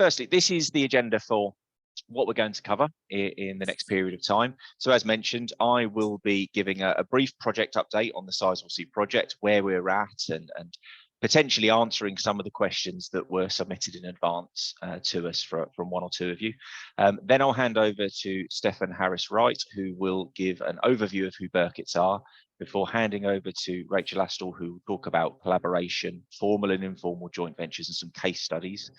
firstly, this is the agenda for what we're going to cover in the next period of time. So as mentioned, I will be giving a brief project update on the Sizewell C project, where we're at, and potentially answering some of the questions that were submitted in advance to us from one or two of you. Then I'll hand over to Stefan Harris-Wright, who will give an overview of who Birketts are, before handing over to Rachel Astill, who will talk about collaboration, formal and informal joint ventures, and some case studies.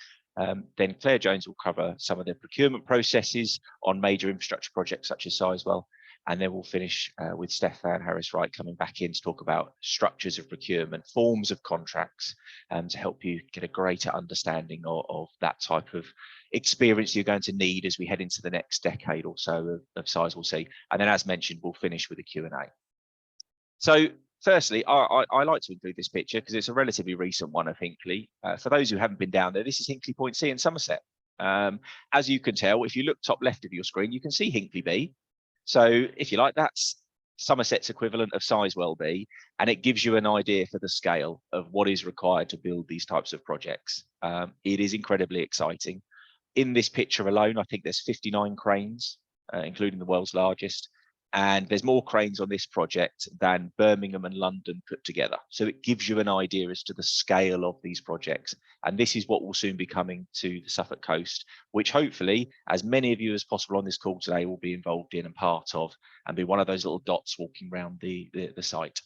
Then Claire Jones will cover some of the procurement processes on major infrastructure projects such as Sizewell. And then we'll finish with Stefan Harris-Wright coming back in to talk about structures of procurement, forms of contracts, to help you get a greater understanding of that type of experience you're going to need as we head into the next decade or so of Sizewell C. And then, as mentioned, we'll finish with a Q&A. So firstly, I like to include this picture because it's a relatively recent one of Hinckley. For those who haven't been down there, this is Hinckley Point C in Somerset. As you can tell, if you look top left of your screen, you can see Hinckley B. So if you like, that's Somerset's equivalent of Sizewell B, and it gives you an idea for the scale of what is required to build these types of projects. It is incredibly exciting. In this picture alone, I think there's 59 cranes, including the world's largest. And there's more cranes on this project than Birmingham and London put together. So it gives you an idea as to the scale of these projects. And this is what will soon be coming to the Suffolk coast, which hopefully, as many of you as possible on this call today will be involved in and part of, and be one of those little dots walking around the site.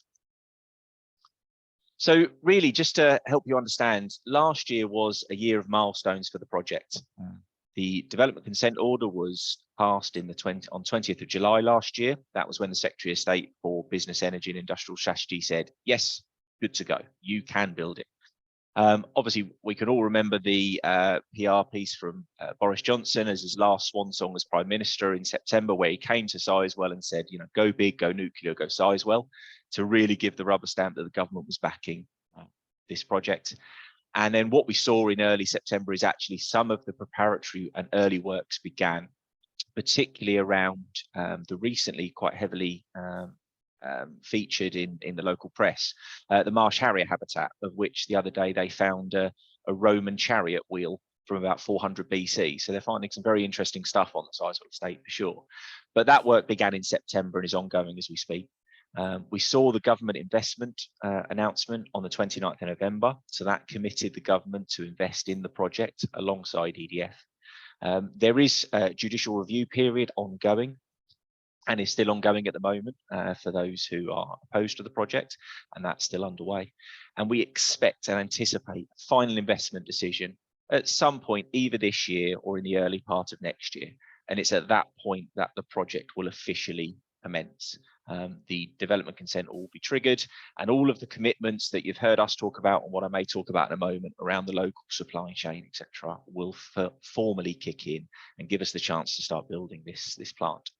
So really, just to help you understand, last year was a year of milestones for the project. The development consent order was passed on 20th of July last year. That was when the Secretary of State for Business, Energy and Industrial Strategy said, yes, good to go. You can build it. Obviously, we can all remember the PR piece from Boris Johnson as his last swan song as Prime Minister in September, where he came to Sizewell and said, you know, go big, go nuclear, go Sizewell, to really give the rubber stamp that the government was backing this project. And then what we saw in early September is actually some of the preparatory and early works began, particularly around the recently quite heavily featured in the local press, the Marsh Harrier habitat, of which the other day they found a Roman chariot wheel from about 400 BC. So they're finding some very interesting stuff on the Sizewell estate for sure. But that work began in September and is ongoing as we speak. We saw the government investment announcement on the 29th of November. So that committed the government to invest in the project alongside EDF. There is a judicial review period ongoing and is still ongoing at the moment for those who are opposed to the project, and that's still underway. And we expect and anticipate a final investment decision at some point, either this year or in the early part of next year. And it's at that point that the project will officially commence. The development consent will be triggered, and all of the commitments that you've heard us talk about and what I may talk about in a moment around the local supply chain, etc., will formally kick in and give us the chance to start building this plant.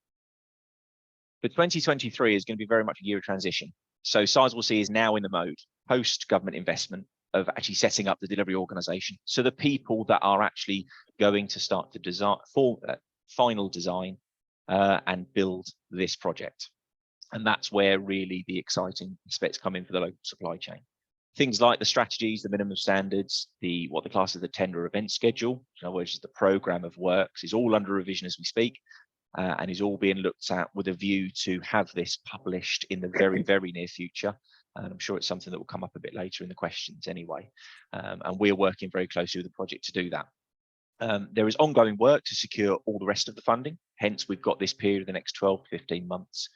But 2023 is going to be very much a year of transition. So Sizewell C is now in the mode, post-government investment, of actually setting up the delivery organisation. So the people that are actually going to start to design, final design and build this project. And that's where really the exciting aspects come in for the local supply chain. Things like the strategies, the minimum standards, what the class of the tender event schedule, in other words, the programme of works, is all under revision as we speak, and is all being looked at with a view to have this published in the very, very near future. And I'm sure it's something that will come up a bit later in the questions anyway. And we're working very closely with the project to do that. There is ongoing work to secure all the rest of the funding. Hence, we've got this period of the next 12 to 15 months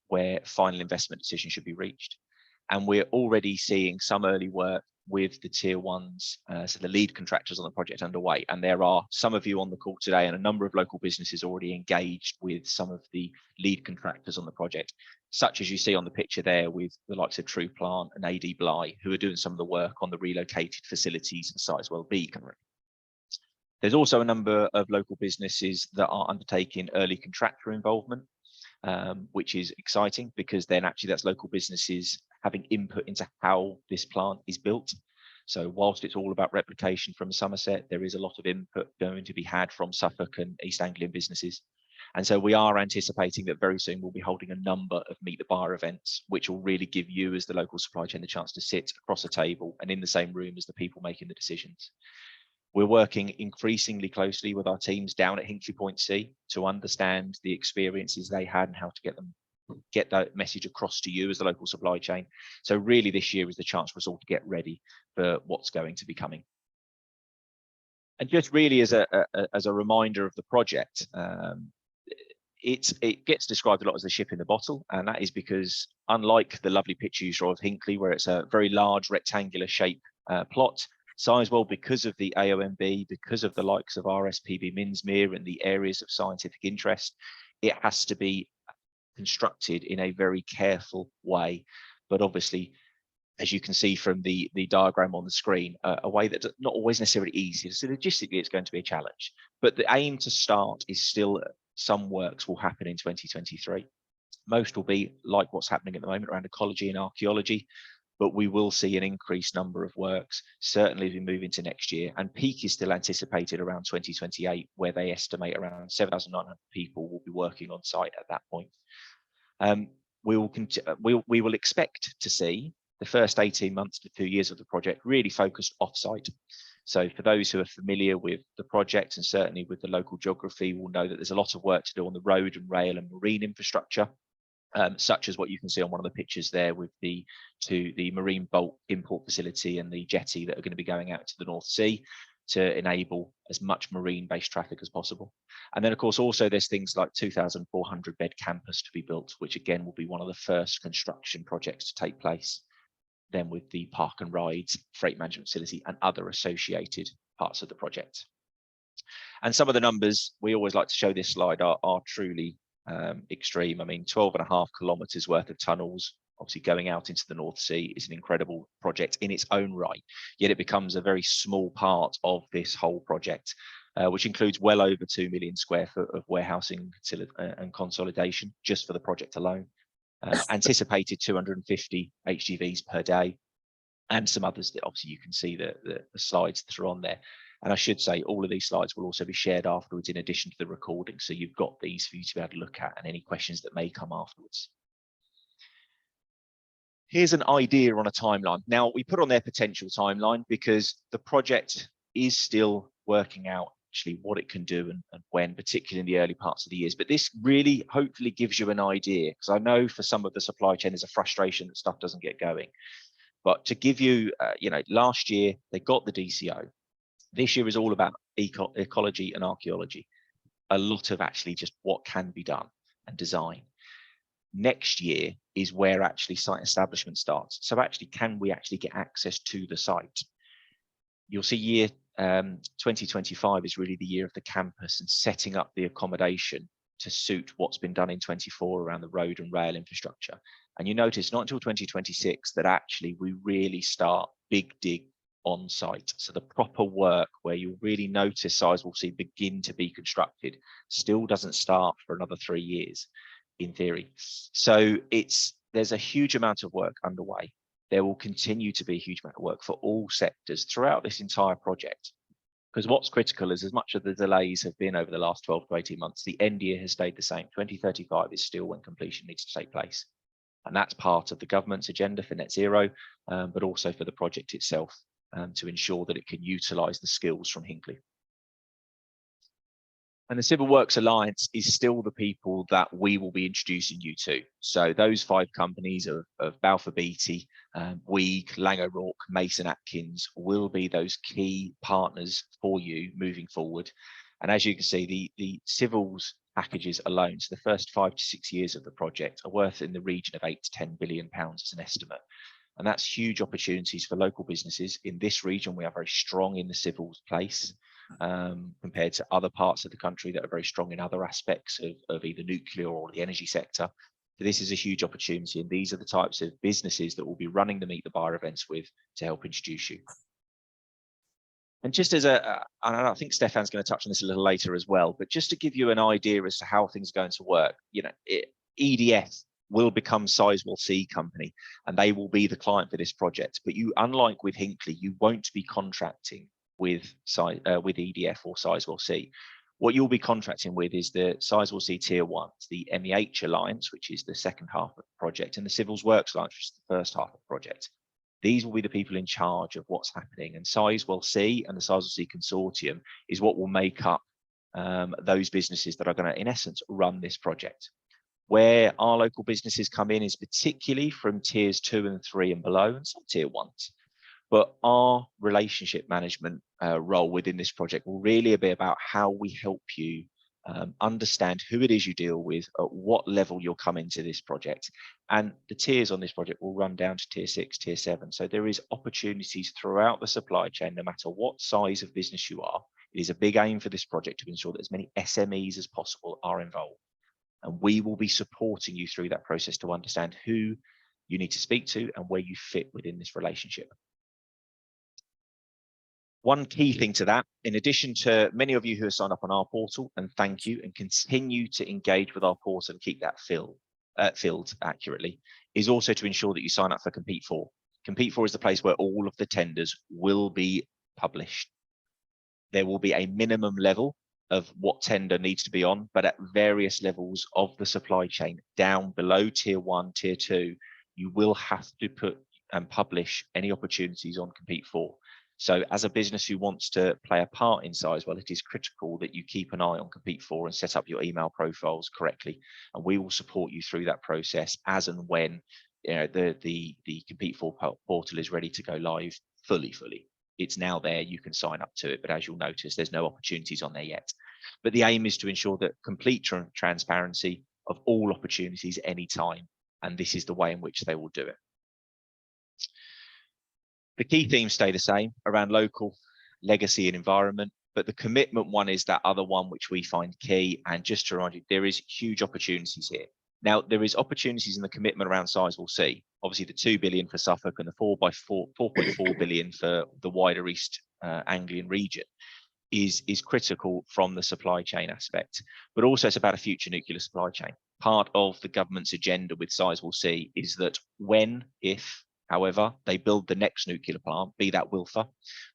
where final investment decision should be reached. And we're already seeing some early work with the tier ones, so the lead contractors on the project underway. And there are some of you on the call today and a number of local businesses already engaged with some of the lead contractors on the project, such as you see on the picture there with the likes of True Plant and AD Bly, who are doing some of the work on the relocated facilities at Sizewell B currently. There's also a number of local businesses that are undertaking early contractor involvement, which is exciting because then actually that's local businesses having input into how this plant is built. So whilst it's all about replication from Somerset, there is a lot of input going to be had from Suffolk and East Anglian businesses. And so we are anticipating that very soon we'll be holding a number of Meet the Buyer events, which will really give you as the local supply chain the chance to sit across a table and in the same room as the people making the decisions. We're working increasingly closely with our teams down at Hinkley Point C to understand the experiences they had and how to get that message across to you as the local supply chain. So really this year is the chance for us all to get ready for what's going to be coming. And just really as a reminder of the project, it gets described a lot as the ship in the bottle, and that is because unlike the lovely picture you saw of Hinkley, where it's a very large rectangular shape plot, Sizewell, because of the AONB, because of the likes of RSPB Minsmere and the areas of scientific interest, it has to be constructed in a very careful way. But obviously, as you can see from the diagram on the screen, a way that's not always necessarily easy. So logistically, it's going to be a challenge. But the aim to start is still some works will happen in 2023. Most will be like what's happening at the moment around ecology and archaeology, but we will see an increased number of works, certainly as we move into next year. And peak is still anticipated around 2028, where they estimate around 7,900 people will be working on site at that point. We will expect to see the first 18 months to 2 years of the project really focused off-site. So for those who are familiar with the project and certainly with the local geography will know that there's a lot of work to do on the road and rail and marine infrastructure, such as what you can see on one of the pictures there with the marine bulk import facility and the jetty that are going to be going out to the North Sea to enable as much marine-based traffic as possible. And then, of course, also there's things like 2,400 bed campus to be built, which again will be one of the first construction projects to take place. Then with the park and rides, freight management facility and other associated parts of the project. And some of the numbers, we always like to show this slide, are truly extreme. I mean, 12.5 kilometres worth of tunnels, obviously going out into the North Sea is an incredible project in its own right, yet it becomes a very small part of this whole project, which includes well over 2 million square foot of warehousing and consolidation just for the project alone. Anticipated 250 HGVs per day, and some others that obviously you can see the slides that are on there. And I should say all of these slides will also be shared afterwards in addition to the recording, so you've got these for you to be able to look at and any questions that may come afterwards. Here's an idea on a timeline. Now, we put on their potential timeline because the project is still working out actually what it can do and when, particularly in the early parts of the years. But this really hopefully gives you an idea, because I know for some of the supply chain there's a frustration that stuff doesn't get going. But to give you, last year they got the DCO. This year is all about ecology and archaeology. A lot of actually just what can be done and design. Next year is where actually site establishment starts. So actually, can we actually get access to the site? You'll see year 2025 is really the year of the campus and setting up the accommodation to suit what's been done in 24 around the road and rail infrastructure. And you notice not until 2026 that actually we really start big dig on site. So the proper work where you'll really notice Sizewell C begin to be constructed still doesn't start for another 3 years in theory. So there's a huge amount of work underway. There will continue to be a huge amount of work for all sectors throughout this entire project. Because what's critical is, as much of the delays have been over the last 12 to 18 months, the end year has stayed the same. 2035 is still when completion needs to take place. And that's part of the government's agenda for net zero, but also for the project itself to ensure that it can utilise the skills from Hinkley. And the Civil Works Alliance is still the people that we will be introducing you to. So those 5 companies of Balfour Beatty, Weig, Lang O'Rourke, Mason Atkins will be those key partners for you moving forward. And as you can see, the civils packages alone, so the first 5 to 6 years of the project, are worth in the region of £8 to 10 billion as an estimate. And that's huge opportunities for local businesses. In this region, we are very strong in the civils place. Compared to other parts of the country that are very strong in other aspects of either nuclear or the energy sector. So this is a huge opportunity, and these are the types of businesses that will be running the Meet the Buyer events with to help introduce you. And just as and I think Stefan's going to touch on this a little later as well, but just to give you an idea as to how things are going to work, EDF will become Sizewell C company, and they will be the client for this project. But you, unlike with Hinkley, you won't be contracting with EDF or Sizewell C. What you'll be contracting with is the Sizewell C Tier 1, the MEH Alliance, which is the second half of the project, and the Civils Works Alliance, which is the first half of the project. These will be the people in charge of what's happening, and Sizewell C and the Sizewell C Consortium is what will make up those businesses that are going to, in essence, run this project. Where our local businesses come in is particularly from tiers 2 and 3 and below, and some tier 1s. But our relationship management role within this project will really be about how we help you understand who it is you deal with, at what level you'll come into this project. And the tiers on this project will run down to tier 6, tier 7. So there is opportunities throughout the supply chain, no matter what size of business you are. It is a big aim for this project to ensure that as many SMEs as possible are involved. And we will be supporting you through that process to understand who you need to speak to and where you fit within this relationship. One key thing to that, in addition to many of you who have signed up on our portal, and thank you, and continue to engage with our portal and keep that filled accurately, is also to ensure that you sign up for Compete For. Compete For is the place where all of the tenders will be published. There will be a minimum level of what tender needs to be on, but at various levels of the supply chain, down below tier 1, tier 2, you will have to put and publish any opportunities on Compete For. So as a business who wants to play a part in Sizewell, it is critical that you keep an eye on Compete For and set up your email profiles correctly. And we will support you through that process as and when the Compete For portal is ready to go live fully. It's now there, you can sign up to it, but as you'll notice, there's no opportunities on there yet. But the aim is to ensure that complete transparency of all opportunities anytime, and this is the way in which they will do it. The key themes stay the same around local, legacy and environment, but the commitment one is that other one which we find key. And just to remind you, there is huge opportunities here. Now, there is opportunities in the commitment around Sizewell C. Obviously, the 2 billion for Suffolk and the 4.4 billion for the wider East Anglian region is critical from the supply chain aspect. But also it's about a future nuclear supply chain. Part of the government's agenda with Sizewell C is that when, if, however, they build the next nuclear plant, be that Wilfer,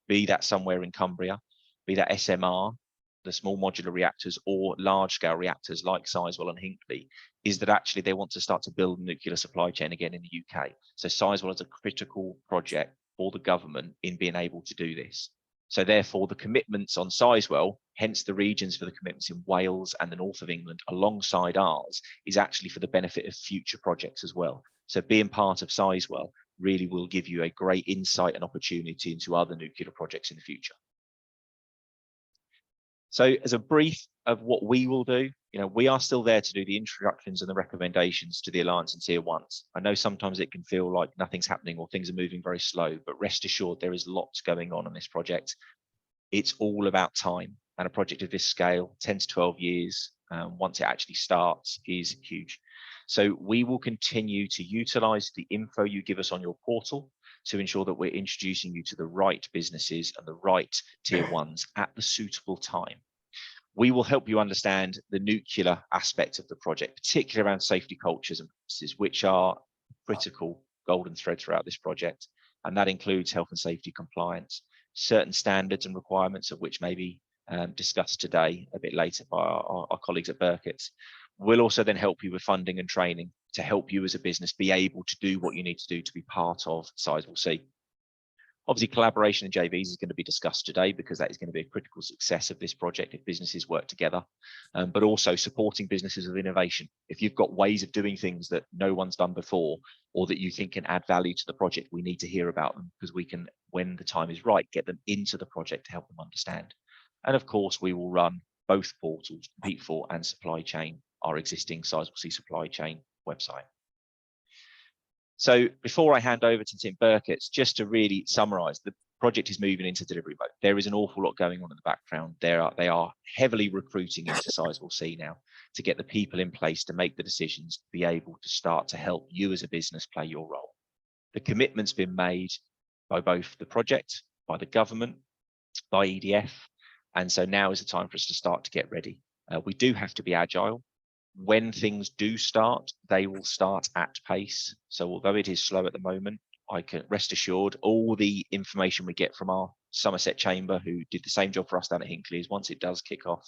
be that somewhere in Cumbria, be that SMR, the small modular reactors, or large-scale reactors like Sizewell and Hinkley, is that actually they want to start to build a nuclear supply chain again in the UK. So Sizewell is a critical project for the government in being able to do this. So therefore, the commitments on Sizewell, hence the regions for the commitments in Wales and the north of England alongside ours, is actually for the benefit of future projects as well. So being part of Sizewell really will give you a great insight and opportunity into other nuclear projects in the future. So as a brief of what we will do, we are still there to do the introductions and the recommendations to the Alliance and Tier 1s. I know sometimes it can feel like nothing's happening or things are moving very slow, but rest assured there is lots going on this project. It's all about time, and a project of this scale, 10 to 12 years, once it actually starts, is huge. So we will continue to utilize the info you give us on your portal to ensure that we're introducing you to the right businesses and the right tier 1s at the suitable time. We will help you understand the nuclear aspect of the project, particularly around safety cultures and practices, which are critical golden thread throughout this project. And that includes health and safety compliance, certain standards and requirements of which may be discussed today a bit later by our colleagues at Birketts. We'll also then help you with funding and training to help you as a business be able to do what you need to do to be part of Sizewell C. Obviously, collaboration and JVs is going to be discussed today because that is going to be a critical success of this project if businesses work together, but also supporting businesses with innovation. If you've got ways of doing things that no one's done before or that you think can add value to the project, we need to hear about them because we can, when the time is right, get them into the project to help them understand. And of course, we will run both portals, Compete For and Supply Chain, our existing Sizewell C Supply Chain website. So before I hand over to Tim Birketts, just to really summarize, the project is moving into delivery mode. There is an awful lot going on in the background. They are heavily recruiting into Sizewell C now to get the people in place to make the decisions, to be able to start to help you as a business play your role. The commitment's been made by both the project, by the government, by EDF, and so now is the time for us to start to get ready. We do have to be agile. When things do start, they will start at pace. So although it is slow at the moment, I can rest assured all the information we get from our Somerset chamber, who did the same job for us down at Hinkley, is once it does kick off,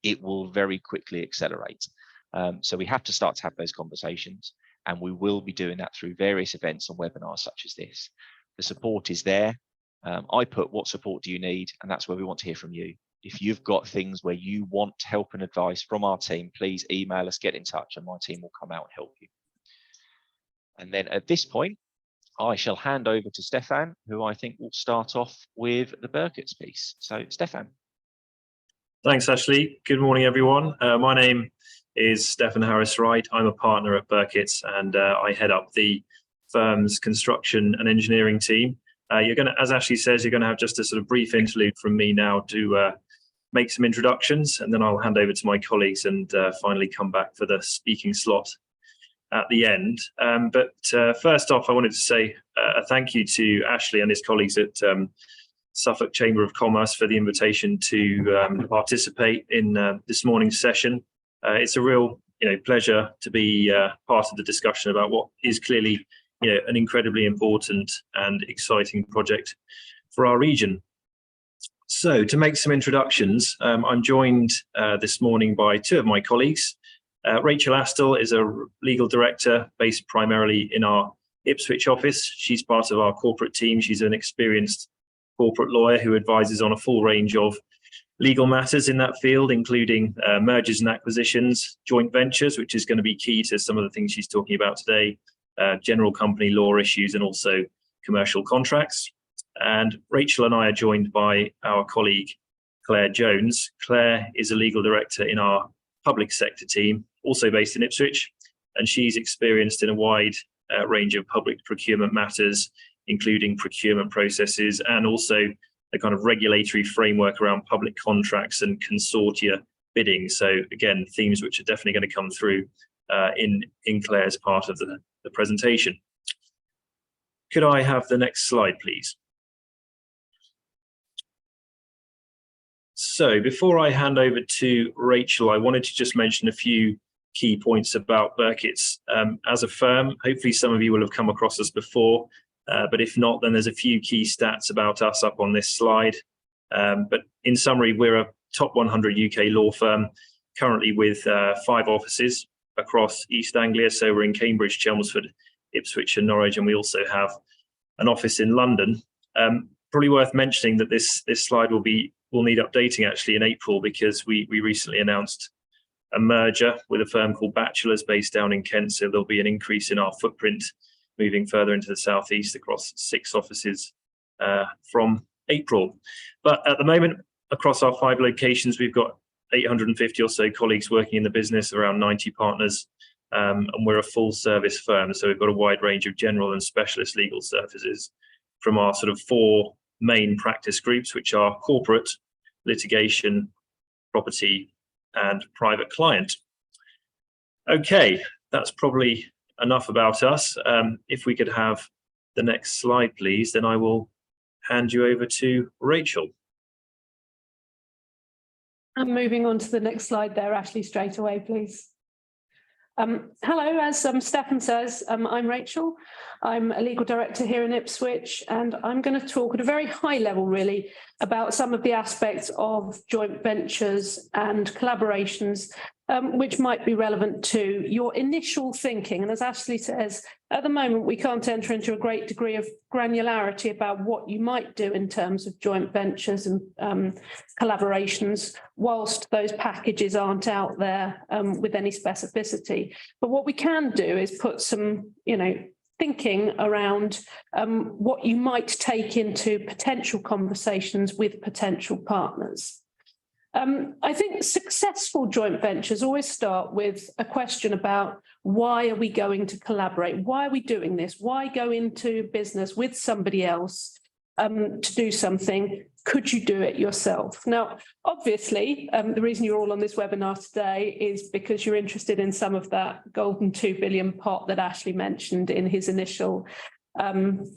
it will very quickly accelerate. So we have to start to have those conversations, and we will be doing that through various events and webinars such as this. The support is there. I put what support do you need, and that's where we want to hear from you. If you've got things where you want help and advice from our team, please email us, get in touch, and my team will come out and help you. And then at this point, I shall hand over to Stefan, who I think will start off with the Birketts piece. So, Stefan. Thanks, Ashley. Good morning, everyone. My name is Stefan Harris-Wright. I'm a partner at Birketts, and I head up the firm's construction and engineering team. You're going to, as Ashley says, you're going to have just a sort of brief interlude from me now to make some introductions, and then I'll hand over to my colleagues and finally come back for the speaking slot at the end. But first off, I wanted to say a thank you to Ashley and his colleagues at Suffolk Chamber of Commerce for the invitation to participate in this morning's session. It's a real pleasure to be part of the discussion about what is clearly an incredibly important and exciting project for our region. So to make some introductions, I'm joined this morning by two of my colleagues. Rachel Astill is a legal director based primarily in our Ipswich office. She's part of our corporate team. She's an experienced corporate lawyer who advises on a full range of legal matters in that field, including mergers and acquisitions, joint ventures, which is going to be key to some of the things she's talking about today, general company law issues, and also commercial contracts. And Rachel and I are joined by our colleague, Claire Jones. Claire is a legal director in our public sector team, also based in Ipswich, and she's experienced in a wide range of public procurement matters, including procurement processes and also the kind of regulatory framework around public contracts and consortia bidding. So again, themes which are definitely going to come through in Claire's part of the presentation. Could I have the next slide, please? So before I hand over to Rachel, I wanted to just mention a few key points about Birketts as a firm. Hopefully some of you will have come across us before, but if not, then there's a few key stats about us up on this slide. But in summary, we're a top 100 UK law firm, currently with 5 offices across East Anglia. So we're in Cambridge, Chelmsford, Ipswich and Norwich, and we also have an office in London. Probably worth mentioning that this slide will need updating actually in April, because we recently announced a merger with a firm called Batchelors based down in Kent. So there'll be an increase in our footprint moving further into the southeast across 6 offices from April. But at the moment, across our 5 locations, we've got 850 or so colleagues working in the business, around 90 partners, and we're a full service firm. So we've got a wide range of general and specialist legal services from our sort of 4 main practice groups, which are corporate, litigation, property, and private client. Okay, that's probably enough about us. If we could have the next slide, please, then I will hand you over to Rachel. I'm moving on to the next slide there, Ashley, straight away, please. Hello, as Stefan says, I'm Rachel. I'm a legal director here in Ipswich, and I'm going to talk at a very high level, really, about some of the aspects of joint ventures and collaborations which might be relevant to your initial thinking. And as Ashley says, at the moment, we can't enter into a great degree of granularity about what you might do in terms of joint ventures and collaborations, whilst those packages aren't out there with any specificity. But what we can do is put some, thinking around what you might take into potential conversations with potential partners. I think successful joint ventures always start with a question about, why are we going to collaborate? Why are we doing this? Why go into business with somebody else to do something? Could you do it yourself? Now, obviously, the reason you're all on this webinar today is because you're interested in some of that golden 2 billion pot that Ashley mentioned in his initial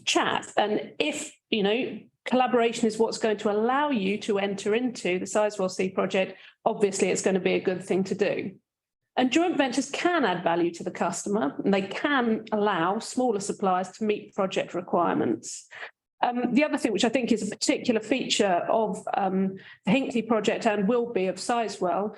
chat. And if, collaboration is what's going to allow you to enter into the Sizewell C project, obviously it's going to be a good thing to do. And joint ventures can add value to the customer, and they can allow smaller suppliers to meet project requirements. The other thing, which I think is a particular feature of the Hinckley project and will be of Sizewell,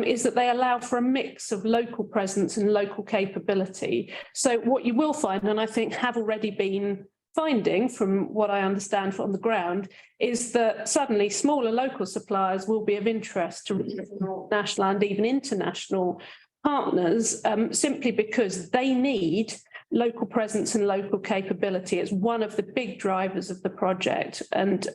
is that they allow for a mix of local presence and local capability. So what you will find, and I think have already been finding, from what I understand on the ground, is that suddenly smaller local suppliers will be of interest to regional, national and even international partners, simply because they need local presence and local capability. It's one of the big drivers of the project, and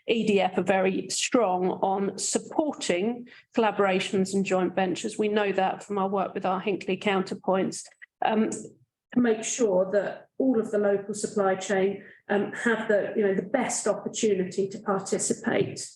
EDF are very strong on supporting collaborations and joint ventures. We know that from our work with our Hinckley counterpoints, to make sure that all of the local supply chain have the best opportunity to participate.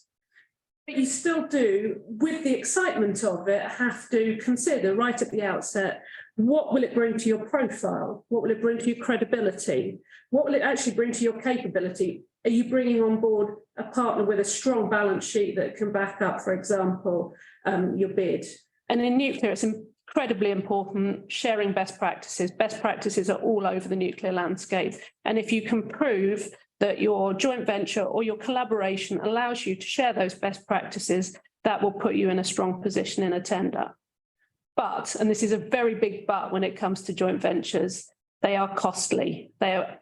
But you still do, with the excitement of it, have to consider right at the outset, what will it bring to your profile? What will it bring to your credibility? What will it actually bring to your capability? Are you bringing on board a partner with a strong balance sheet that can back up, for example, your bid? And in nuclear, it's incredibly important sharing best practices. Best practices are all over the nuclear landscape. And if you can prove that your joint venture or your collaboration allows you to share those best practices, that will put you in a strong position in a tender. But, and this is a very big but when it comes to joint ventures, they are costly. They are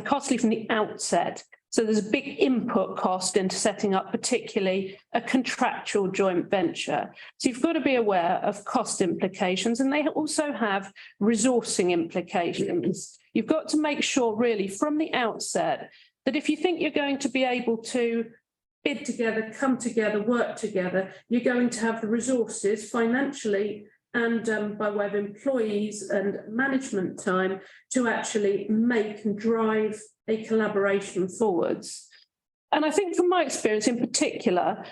costly from the outset. So there's a big input cost into setting up particularly a contractual joint venture. So you've got to be aware of cost implications, and they also have resourcing implications. You've got to make sure really from the outset that if you think you're going to be able to bid together, come together, work together, you're going to have the resources financially and by way of employees and management time to actually make and drive a collaboration forwards. And I think from my experience in particular,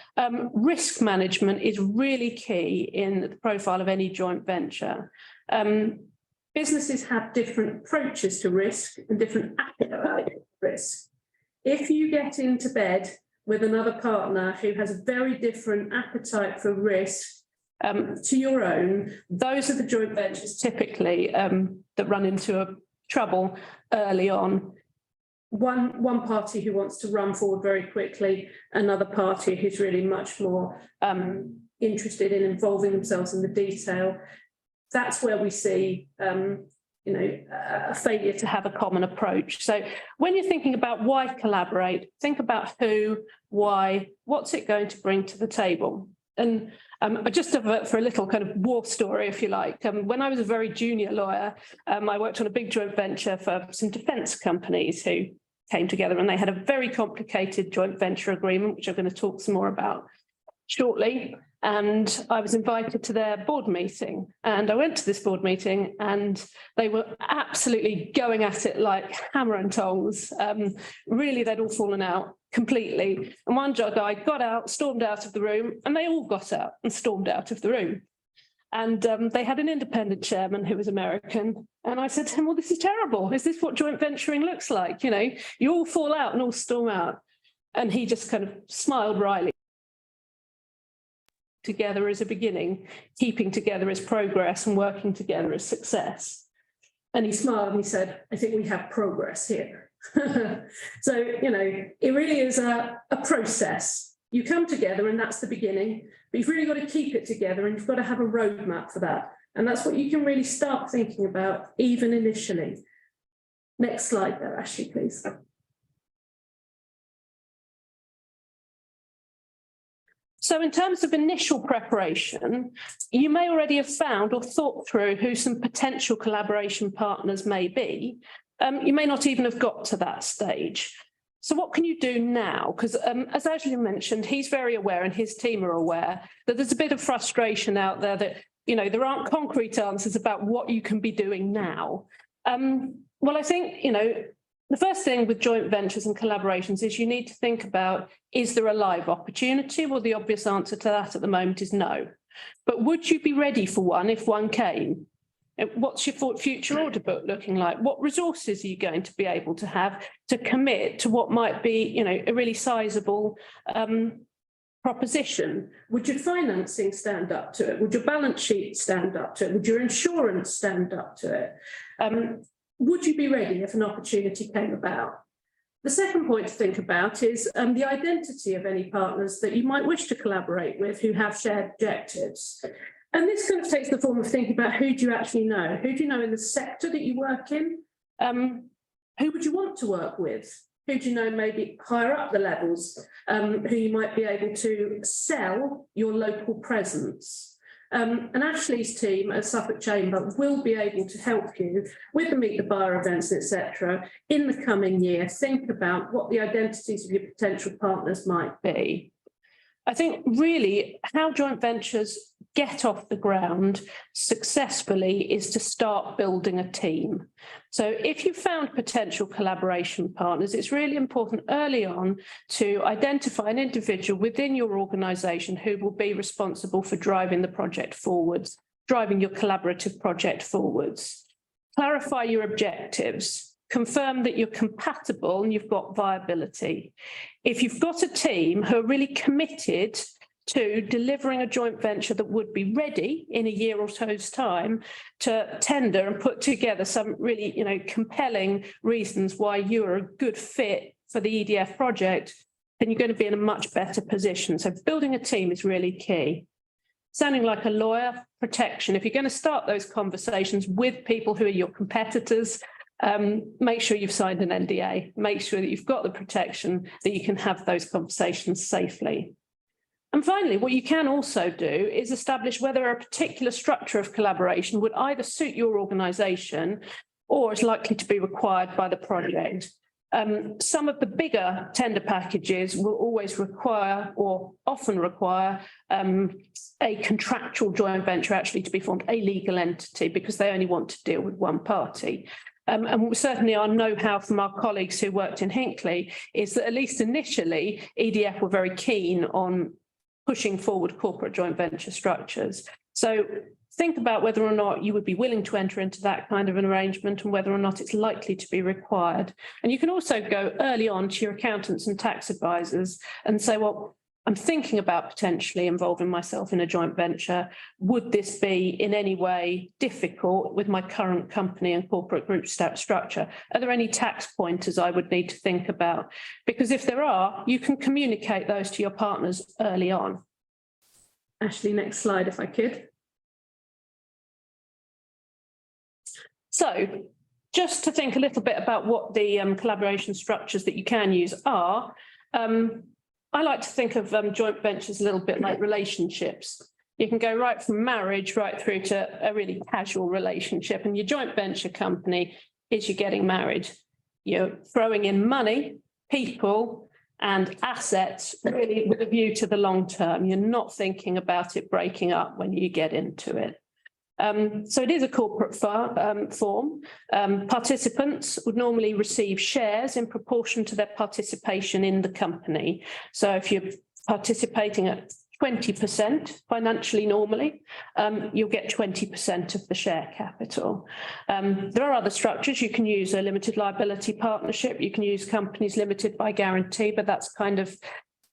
risk management is really key in the profile of any joint venture. Businesses have different approaches to risk and different appetite for risk. If you get into bed with another partner who has a very different appetite for risk to your own, those are the joint ventures typically that run into trouble early on. One party who wants to run forward very quickly, another party who's really much more interested in involving themselves in the detail. That's where we see a failure to have a common approach. So when you're thinking about why collaborate, think about who, why, what's it going to bring to the table. And just for a little kind of war story, if you like, when I was a very junior lawyer, I worked on a big joint venture for some defence companies who came together, and they had a very complicated joint venture agreement, which I'm going to talk some more about shortly. And I was invited to their board meeting, and I went to this board meeting, and they were absolutely going at it like hammer and tongs. Really, they'd all fallen out completely. And one guy got out, stormed out of the room, and they all got out and stormed out of the room. And they had an independent chairman who was American. And I said to him, well, this is terrible. Is this what joint venturing looks like? You know, you all fall out and all storm out. And he just kind of smiled wryly. Together as a beginning, keeping together as progress and working together as success. And he smiled and he said, I think we have progress here. So, it really is a process. You come together and that's the beginning, but you've really got to keep it together and you've got to have a roadmap for that. And that's what you can really start thinking about even initially. Next slide there, Ashley, please. So in terms of initial preparation, you may already have found or thought through who some potential collaboration partners may be. You may not even have got to that stage. So what can you do now? Because as Ashley mentioned, he's very aware and his team are aware that there's a bit of frustration out there that, there aren't concrete answers about what you can be doing now. Well, I think, the first thing with joint ventures and collaborations is you need to think about, is there a live opportunity? Well, the obvious answer to that at the moment is no. But would you be ready for one if one came? What's your future order book looking like? What resources are you going to be able to have to commit to what might be, a really sizable proposition? Would your financing stand up to it? Would your balance sheet stand up to it? Would your insurance stand up to it? Would you be ready if an opportunity came about? The second point to think about is the identity of any partners that you might wish to collaborate with who have shared objectives. And this kind of takes the form of thinking about who do you actually know? Who do you know in the sector that you work in? who would you want to work with? Who do you know maybe higher up the levels, who you might be able to sell your local presence? And Ashley's team at Suffolk Chamber will be able to help you with the Meet the Buyer events, etc. in the coming year. Think about what the identities of your potential partners might be. I think really how joint ventures get off the ground successfully is to start building a team. So if you found potential collaboration partners, it's really important early on to identify an individual within your organisation who will be responsible for driving the project forwards, driving your collaborative project forwards. Clarify your objectives. Confirm that you're compatible and you've got viability. If you've got a team who are really committed to delivering a joint venture that would be ready in a year or so's time to tender and put together some really, compelling reasons why you are a good fit for the EDF project, then you're going to be in a much better position. So building a team is really key. Sounding like a lawyer, protection. If you're going to start those conversations with people who are your competitors, make sure you've signed an NDA, make sure that you've got the protection that you can have those conversations safely. And finally, what you can also do is establish whether a particular structure of collaboration would either suit your organisation or is likely to be required by the project. Some of the bigger tender packages will always require or often require a contractual joint venture actually to be formed, a legal entity, because they only want to deal with one party. And certainly our know-how from our colleagues who worked in Hinckley is that at least initially, EDF were very keen on pushing forward corporate joint venture structures. So think about whether or not you would be willing to enter into that kind of an arrangement and whether or not it's likely to be required. And you can also go early on to your accountants and tax advisors and say, well, I'm thinking about potentially involving myself in a joint venture. Would this be in any way difficult with my current company and corporate group structure? Are there any tax pointers I would need to think about? Because if there are, you can communicate those to your partners early on. Ashley, next slide, if I could. So just to think a little bit about what the collaboration structures that you can use are, I like to think of joint ventures a little bit like relationships. You can go right from marriage right through to a really casual relationship, and your joint venture company is you're getting married. You're throwing in money, people, and assets really with a view to the long term. You're not thinking about it breaking up when you get into it. So it is a corporate form. Participants would normally receive shares in proportion to their participation in the company. So if you're participating at 20% financially normally, you'll get 20% of the share capital. There are other structures. You can use a limited liability partnership. You can use companies limited by guarantee, but that's kind of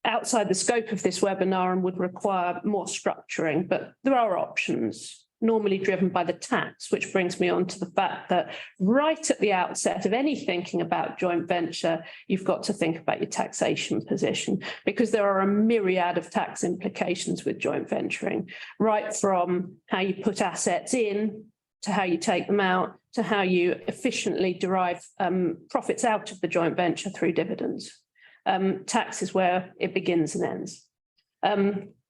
outside the scope of this webinar and would require more structuring, but there are options. Normally driven by the tax, which brings me on to the fact that right at the outset of any thinking about joint venture, you've got to think about your taxation position, because there are a myriad of tax implications with joint venturing, right from how you put assets in, to how you take them out, to how you efficiently derive profits out of the joint venture through dividends. Tax is where it begins and ends.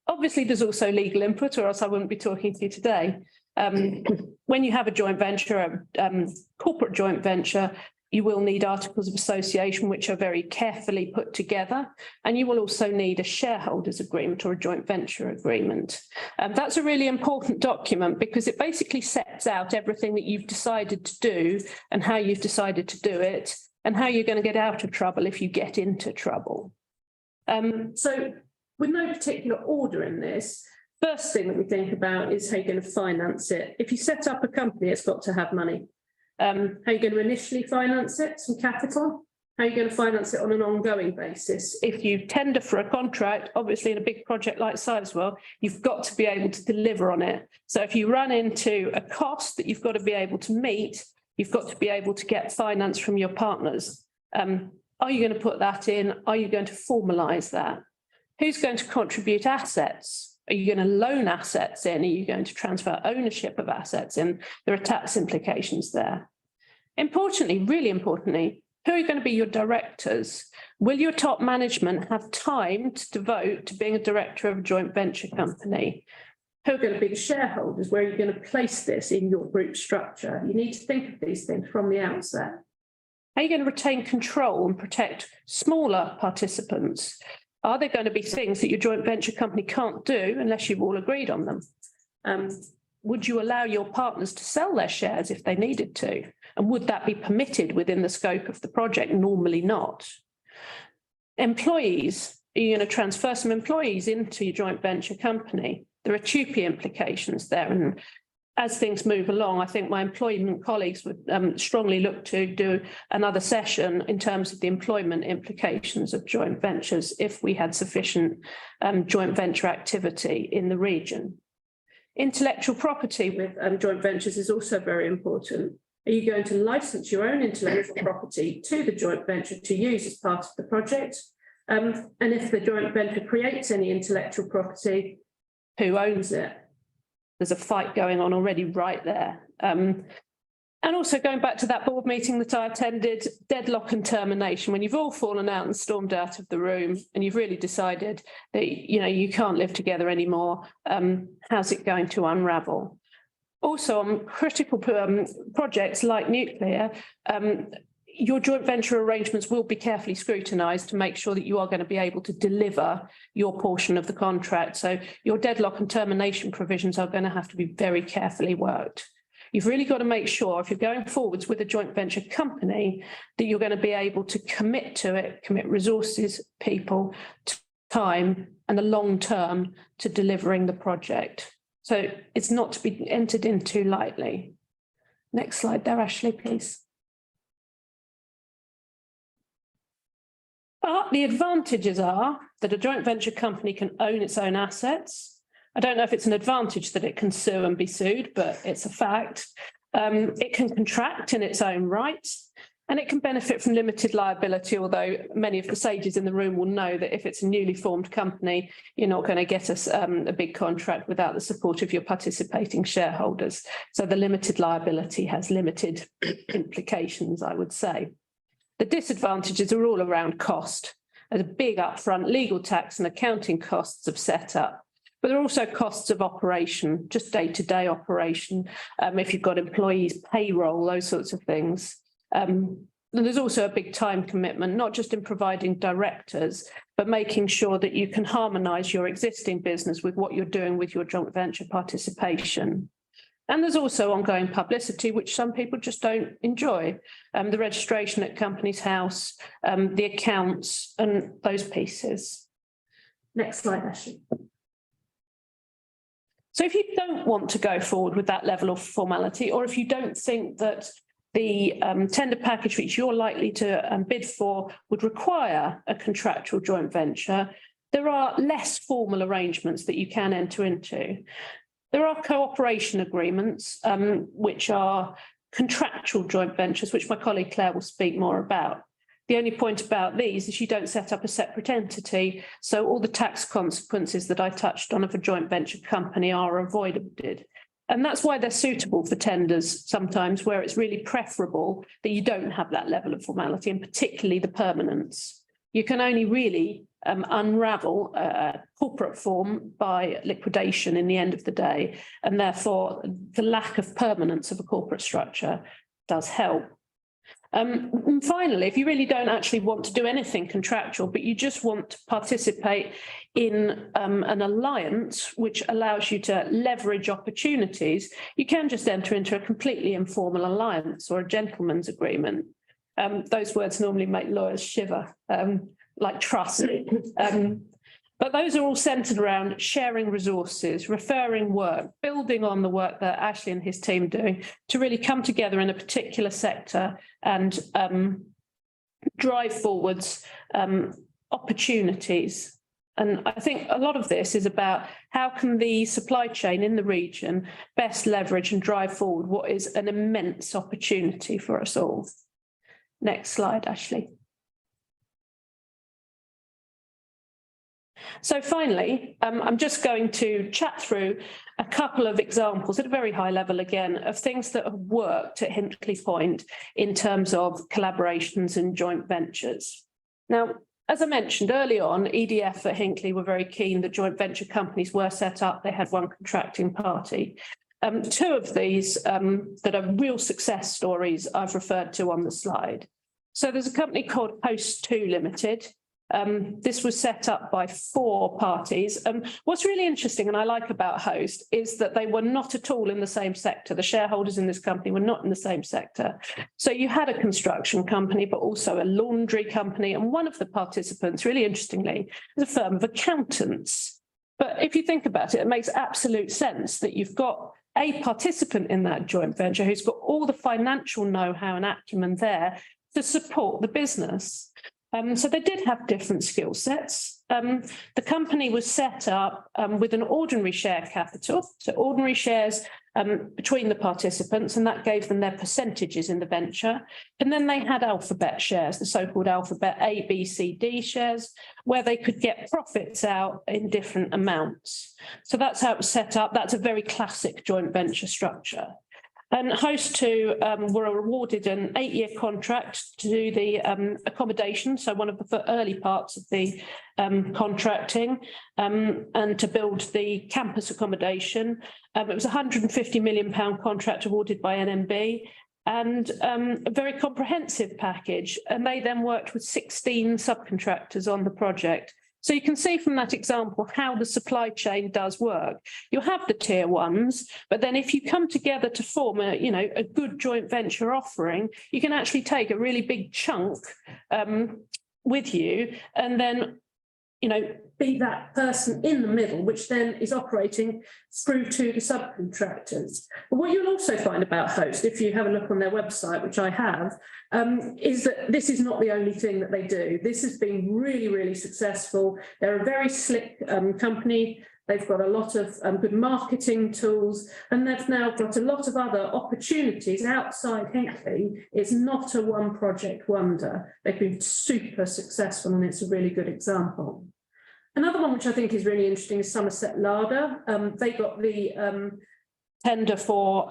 Obviously, there's also legal input, or else I wouldn't be talking to you today. When you have a joint venture, a corporate joint venture, you will need articles of association, which are very carefully put together. And you will also need a shareholders agreement or a joint venture agreement. That's a really important document because it basically sets out everything that you've decided to do and how you've decided to do it and how you're going to get out of trouble if you get into trouble. So with no particular order in this, first thing that we think about is how you're going to finance it. If you set up a company, it's got to have money. How are you going to initially finance it? Some capital. How are you going to finance it on an ongoing basis? If you tender for a contract, obviously in a big project like Sizewell, you've got to be able to deliver on it. So if you run into a cost that you've got to be able to meet, you've got to be able to get finance from your partners. Are you going to put that in? Are you going to formalise that? Who's going to contribute assets? Are you going to loan assets in? Are you going to transfer ownership of assets in? There are tax implications there. Importantly, really importantly, Who are going to be your directors? Will your top management have time to devote to being a director of a joint venture company? Who are going to be the shareholders? Where are you going to place this in your group structure? You need to think of these things from the outset. How are you going to retain control and protect smaller participants? Are there going to be things that your joint venture company can't do unless you've all agreed on them? Would you allow your partners to sell their shares if they needed to? And would that be permitted within the scope of the project? Normally not. Employees, are you going to transfer some employees into your joint venture company? There are TUPE implications there. And as things move along, I think my employment colleagues would strongly look to do another session in terms of the employment implications of joint ventures if we had sufficient joint venture activity in the region. Intellectual property with joint ventures is also very important. Are you going to license your own intellectual property to the joint venture to use as part of the project? And if the joint venture creates any intellectual property, who owns it? There's a fight going on already right there. And also going back to that board meeting that I attended, deadlock and termination, when you've all fallen out and stormed out of the room and you've really decided that you can't live together anymore, how's it going to unravel? Also on critical projects like nuclear, your joint venture arrangements will be carefully scrutinised to make sure that you are going to be able to deliver your portion of the contract. So your deadlock and termination provisions are going to have to be very carefully worked. You've really got to make sure if you're going forwards with a joint venture company that you're going to be able to commit to it, commit resources, people, time and the long term to delivering the project. So it's not to be entered into lightly. Next slide there, Ashley, please. But the advantages are that a joint venture company can own its own assets. I don't know if it's an advantage that it can sue and be sued, but it's a fact. It can contract in its own right, and it can benefit from limited liability, although many of the sages in the room will know that if it's a newly formed company, you're not going to get a big contract without the support of your participating shareholders. So the limited liability has limited implications, I would say. The disadvantages are all around cost. There's a big upfront legal tax and accounting costs of setup, but there are also costs of operation, just day-to-day operation, if you've got employees, payroll, those sorts of things. And there's also a big time commitment, not just in providing directors, but making sure that you can harmonise your existing business with what you're doing with your joint venture participation. And there's also ongoing publicity, which some people just don't enjoy. The registration at Companies House, the accounts and those pieces. Next slide, Ashley. So if you don't want to go forward with that level of formality, or if you don't think that the tender package which you're likely to bid for would require a contractual joint venture, there are less formal arrangements that you can enter into. There are cooperation agreements, which are contractual joint ventures, which my colleague Claire will speak more about. The only point about these is you don't set up a separate entity, so all the tax consequences that I touched on of a joint venture company are avoided. And that's why they're suitable for tenders sometimes, where it's really preferable that you don't have that level of formality, and particularly the permanence. You can only really unravel a corporate form by liquidation in the end of the day, and therefore the lack of permanence of a corporate structure does help. And finally, if you really don't actually want to do anything contractual, but you just want to participate in an alliance which allows you to leverage opportunities, you can just enter into a completely informal alliance or a gentleman's agreement. Those words normally make lawyers shiver, like trust. But those are all centred around sharing resources, referring work, building on the work that Ashley and his team are doing to really come together in a particular sector and drive forwards opportunities. And I think a lot of this is about how can the supply chain in the region best leverage and drive forward what is an immense opportunity for us all. Next slide, Ashley. So finally, I'm just going to chat through a couple of examples at a very high level again of things that have worked at Hinkley Point in terms of collaborations and joint ventures. Now, as I mentioned early on, EDF at Hinkley were very keen that joint venture companies were set up. They had one contracting party. Two of these that are real success stories I've referred to on the slide. So there's a company called Host 2 Limited. This was set up by 4 parties. What's really interesting and I like about Host is that they were not at all in the same sector. The shareholders in this company were not in the same sector. So you had a construction company, but also a laundry company. And one of the participants, really interestingly, is a firm of accountants. But if you think about it, it makes absolute sense that you've got a participant in that joint venture who's got all the financial know-how and acumen there to support the business. So they did have different skill sets. The company was set up with an ordinary share capital, so ordinary shares between the participants, and that gave them their percentages in the venture. And then they had alphabet shares, the so-called alphabet A, B, C, D shares, where they could get profits out in different amounts. So that's how it was set up. That's a very classic joint venture structure. And Host 2 were awarded an 8-year contract to do the accommodation, so one of the early parts of the contracting, and to build the campus accommodation. It was a £150 million contract awarded by NMB, and a very comprehensive package. And they then worked with 16 subcontractors on the project. So you can see from that example how the supply chain does work. You'll have the tier ones, but then if you come together to form a good joint venture offering, you can actually take a really big chunk with you and then, be that person in the middle, which then is operating through to the subcontractors. But what you'll also find about Host, if you have a look on their website, which I have, is that this is not the only thing that they do. This has been really, really successful. They're a very slick company. They've got a lot of good marketing tools, and they've now got a lot of other opportunities outside Hinkley. It's not a one project wonder. They've been super successful, and it's a really good example. Another one which I think is really interesting is Somerset Larder. They got the tender for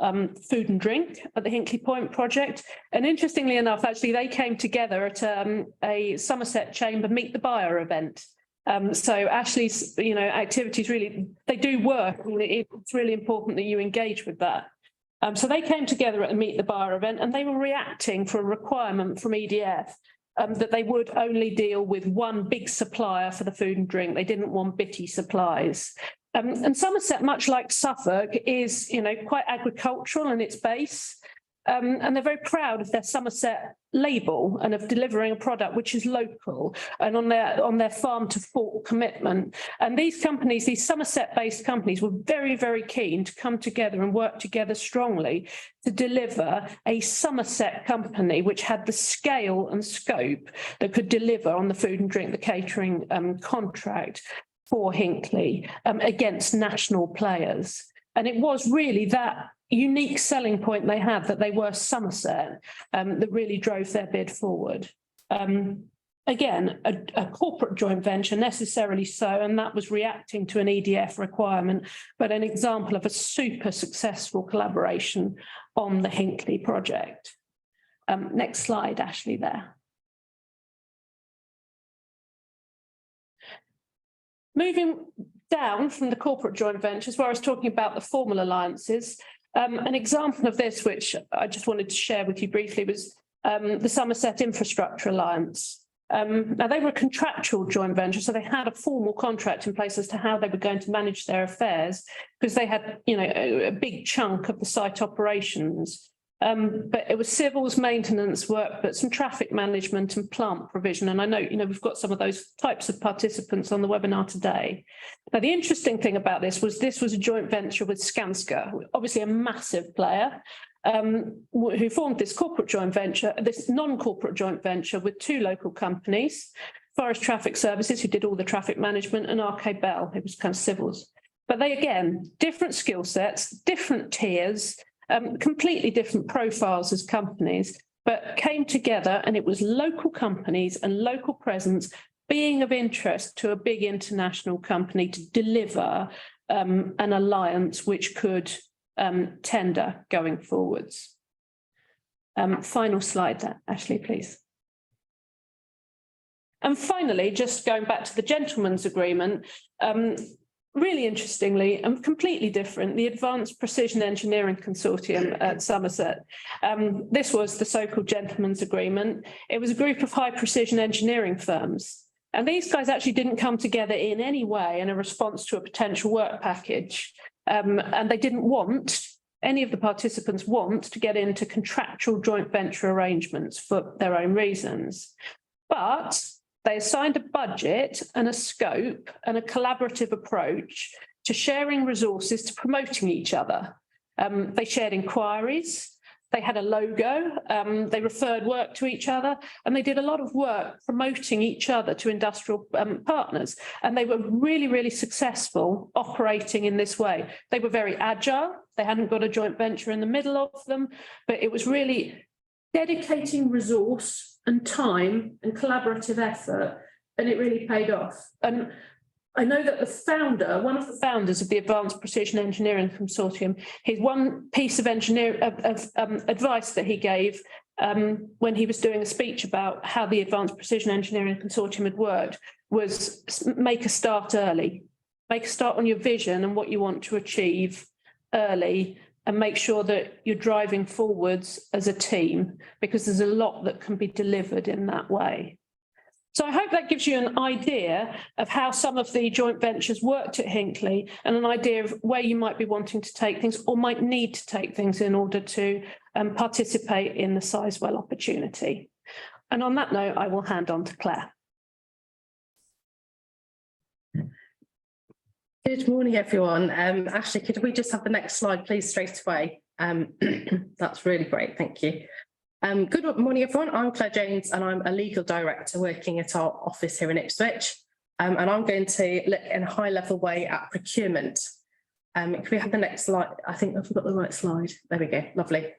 food and drink at the Hinkley Point project. And interestingly enough, actually, they came together at a Somerset Chamber Meet the Buyer event. So Ashley's, activities really, they do work. It's really important that you engage with that. So they came together at a Meet the Buyer event, and they were reacting for a requirement from EDF that they would only deal with one big supplier for the food and drink. They didn't want bitty supplies. And Somerset, much like Suffolk, is quite agricultural in its base. And they're very proud of their Somerset label and of delivering a product which is local and on their farm to fork commitment. And these companies, these Somerset-based companies, were very, very keen to come together and work together strongly to deliver a Somerset company which had the scale and scope that could deliver on the food and drink, the catering contract for Hinkley against national players. And it was really that unique selling point they had, that they were Somerset, that really drove their bid forward. Again, a corporate joint venture, necessarily so, and that was reacting to an EDF requirement, but an example of a super successful collaboration on the Hinkley project. Next slide, Ashley, there. Moving down from the corporate joint ventures, where I was talking about the formal alliances, an example of this, which I just wanted to share with you briefly, was the Somerset Infrastructure Alliance. Now, they were a contractual joint venture, so they had a formal contract in place as to how they were going to manage their affairs, because they had, a big chunk of the site operations. But it was civils, maintenance work, but some traffic management and plant provision. And I know, we've got some of those types of participants on the webinar today. Now, the interesting thing about this was a joint venture with Skanska, obviously a massive player, who formed this corporate joint venture, this non-corporate joint venture with 2 local companies, Forest Traffic Services, who did all the traffic management, and RK Bell, who was kind of civils. But they, again, different skill sets, different tiers, completely different profiles as companies, but came together, and it was local companies and local presence being of interest to a big international company to deliver an alliance which could tender going forwards. Final slide there, Ashley, please. And finally, just going back to the gentleman's agreement, really interestingly and completely different, the Advanced Precision Engineering Consortium at Somerset. This was the so-called gentleman's agreement. It was a group of high precision engineering firms. And these guys actually didn't come together in any way in a response to a potential work package. And they didn't want, any of the participants want to get into contractual joint venture arrangements for their own reasons. But they assigned a budget and a scope and a collaborative approach to sharing resources, to promoting each other. They shared inquiries, they had a logo, they referred work to each other, and they did a lot of work promoting each other to industrial partners. And they were really, really successful operating in this way. They were very agile. They hadn't got a joint venture in the middle of them, but it was really dedicating resource and time and collaborative effort, and it really paid off. And I know that the founder, one of the founders of the Advanced Precision Engineering Consortium, his one piece of advice that he gave when he was doing a speech about how the Advanced Precision Engineering Consortium had worked was make a start early. Make a start on your vision and what you want to achieve early, and make sure that you're driving forwards as a team, because there's a lot that can be delivered in that way. So I hope that gives you an idea of how some of the joint ventures worked at Hinckley, and an idea of where you might be wanting to take things or might need to take things in order to participate in the Sizewell opportunity. And on that note, I will hand on to Claire. Good morning, everyone. Ashley, could we just have the next slide, please, straight away? That's really great, thank you. Good morning, everyone. I'm Claire Jones, and I'm a legal director working at our office here in Ipswich. And I'm going to look in a high-level way at procurement. Could we have the next slide? I think I've got the right slide. There we go, lovely.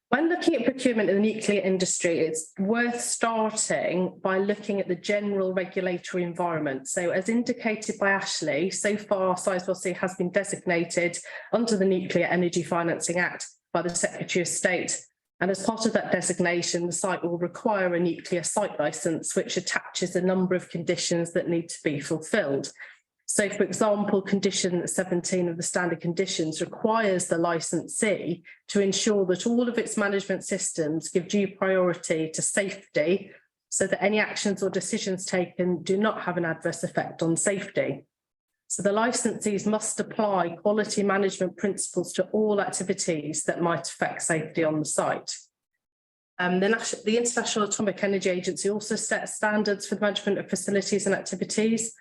When looking at procurement in the nuclear industry, it's worth starting by looking at the general regulatory environment. So as indicated by Ashley, so far Sizewell C has been designated under the Nuclear Energy Financing Act by the Secretary of State. And as part of that designation, the site will require a nuclear site licence, which attaches a number of conditions that need to be fulfilled. So, for example, condition 17 of the standard conditions requires the licensee to ensure that all of its management systems give due priority to safety, so that any actions or decisions taken do not have an adverse effect on safety. So the licensees must apply quality management principles to all activities that might affect safety on the site. The International Atomic Energy Agency also sets standards for the management of facilities and activities.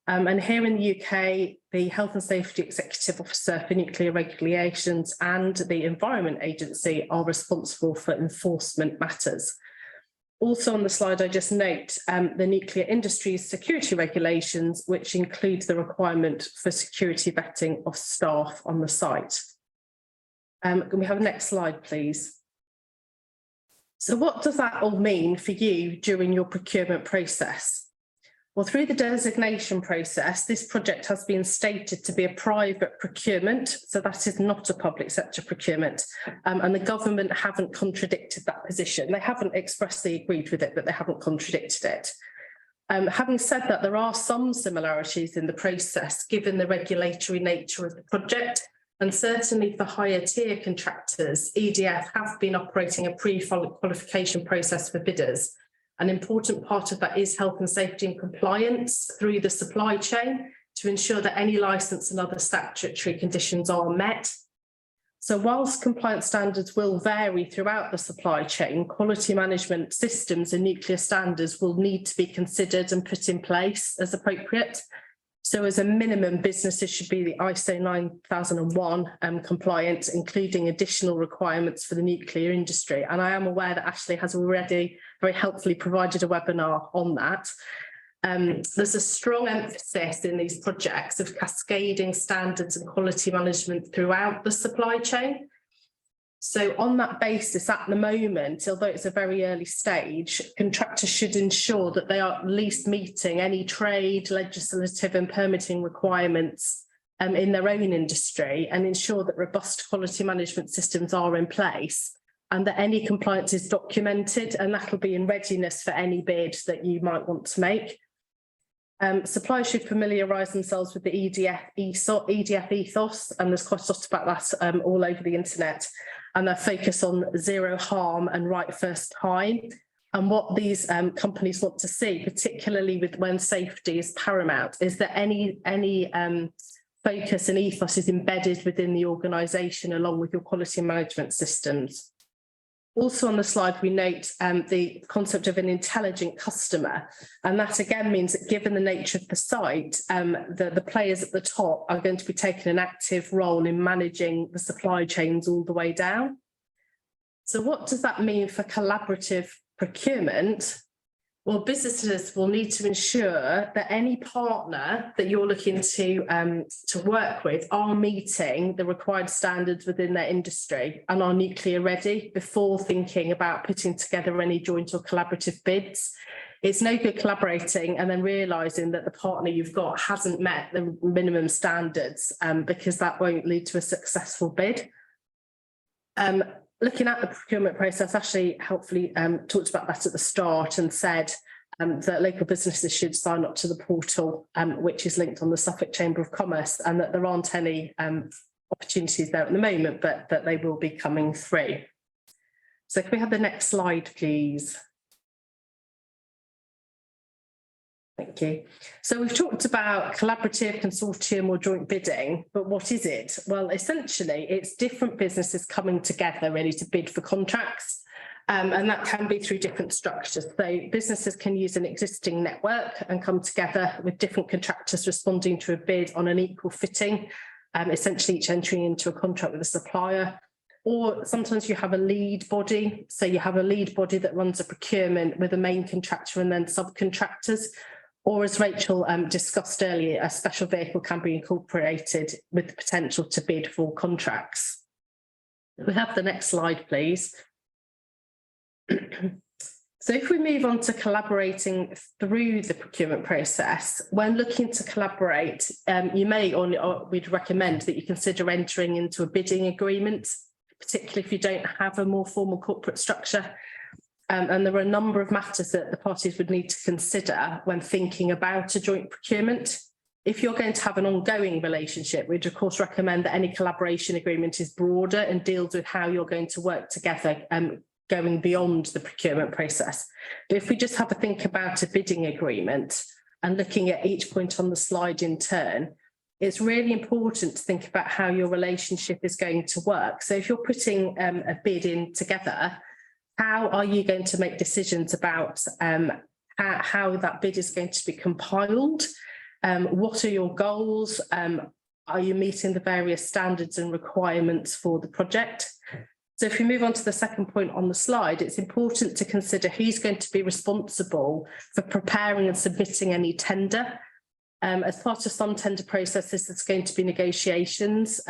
And here in the UK, the Health and Safety Executive Officer for Nuclear Regulations and the Environment Agency are responsible for enforcement matters. Also on the slide, I just note the nuclear industry's security regulations, which include the requirement for security vetting of staff on the site. Can we have the next slide, please? So what does that all mean for you during your procurement process? Well, through the designation process, this project has been stated to be a private procurement, so that is not a public sector procurement, and the government haven't contradicted that position. They haven't expressly agreed with it, but they haven't contradicted it. Having said that, there are some similarities in the process, given the regulatory nature of the project, and certainly for higher tier contractors, EDF have been operating a pre-qualification process for bidders. An important part of that is health and safety and compliance through the supply chain to ensure that any licence and other statutory conditions are met. So whilst compliance standards will vary throughout the supply chain, quality management systems and nuclear standards will need to be considered and put in place as appropriate. So as a minimum, businesses should be the ISO 9001 compliant, including additional requirements for the nuclear industry. And I am aware that Ashley has already very helpfully provided a webinar on that. There's a strong emphasis in these projects of cascading standards and quality management throughout the supply chain. So on that basis, at the moment, although it's a very early stage, contractors should ensure that they are at least meeting any trade, legislative and permitting requirements in their own industry, and ensure that robust quality management systems are in place and that any compliance is documented, and that will be in readiness for any bid that you might want to make. Suppliers should familiarise themselves with the EDF ethos, and there's quite a lot about that all over the internet, and their focus on zero harm and right first time. And what these companies want to see, particularly with when safety is paramount, is that any focus and ethos is embedded within the organisation along with your quality management systems. Also on the slide, we note the concept of an intelligent customer. And that again means that given the nature of the site, the players at the top are going to be taking an active role in managing the supply chains all the way down. So what does that mean for collaborative procurement? Well, businesses will need to ensure that any partner that you're looking to work with are meeting the required standards within their industry and are nuclear ready before thinking about putting together any joint or collaborative bids. It's no good collaborating and then realising that the partner you've got hasn't met the minimum standards, because that won't lead to a successful bid. Looking at the procurement process, Ashley helpfully talked about that at the start and said that local businesses should sign up to the portal, which is linked on the Suffolk Chamber of Commerce, and that there aren't any opportunities there at the moment, but that they will be coming through. So can we have the next slide, please? Thank you. So we've talked about collaborative, consortium or joint bidding, but what is it? Well, essentially, it's different businesses coming together really to bid for contracts, and that can be through different structures. So businesses can use an existing network and come together with different contractors responding to a bid on an equal footing, essentially each entering into a contract with a supplier. Or sometimes you have a lead body. So you have a lead body that runs a procurement with a main contractor and then subcontractors. Or as Rachel discussed earlier, a special vehicle can be incorporated with the potential to bid for contracts. We have the next slide, please. So if we move on to collaborating through the procurement process, when looking to collaborate, you may or we'd recommend that you consider entering into a bidding agreement, particularly if you don't have a more formal corporate structure. And there are a number of matters that the parties would need to consider when thinking about a joint procurement. If you're going to have an ongoing relationship, we'd of course recommend that any collaboration agreement is broader and deals with how you're going to work together, going beyond the procurement process. But if we just have a think about a bidding agreement and looking at each point on the slide in turn, it's really important to think about how your relationship is going to work. So if you're putting a bid in together, how are you going to make decisions about how that bid is going to be compiled? What are your goals? Are you meeting the various standards and requirements for the project? So if we move on to the second point on the slide, it's important to consider who's going to be responsible for preparing and submitting any tender. As part of some tender processes, there's going to be negotiations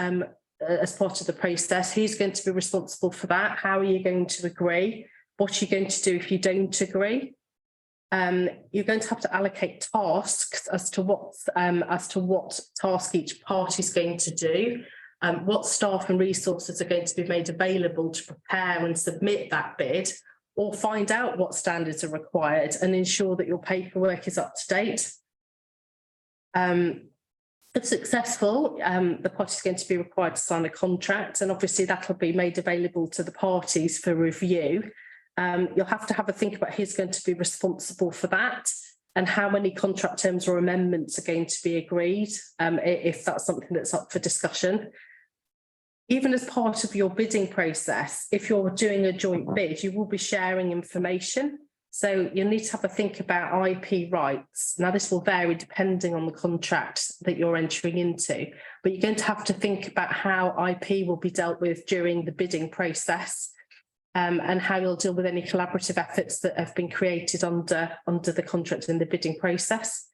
as part of the process. Who's going to be responsible for that? How are you going to agree? What are you going to do if you don't agree? You're going to have to allocate tasks as to what task each party is going to do. What staff and resources are going to be made available to prepare and submit that bid, or find out what standards are required and ensure that your paperwork is up to date. If successful, the party is going to be required to sign a contract, and obviously that will be made available to the parties for review. You'll have to have a think about who's going to be responsible for that and how many contract terms or amendments are going to be agreed, if that's something that's up for discussion. Even as part of your bidding process, if you're doing a joint bid, you will be sharing information. So you'll need to have a think about IP rights. Now, this will vary depending on the contract that you're entering into, but you're going to have to think about how IP will be dealt with during the bidding process, and how you'll deal with any collaborative efforts that have been created under the contract in the bidding process.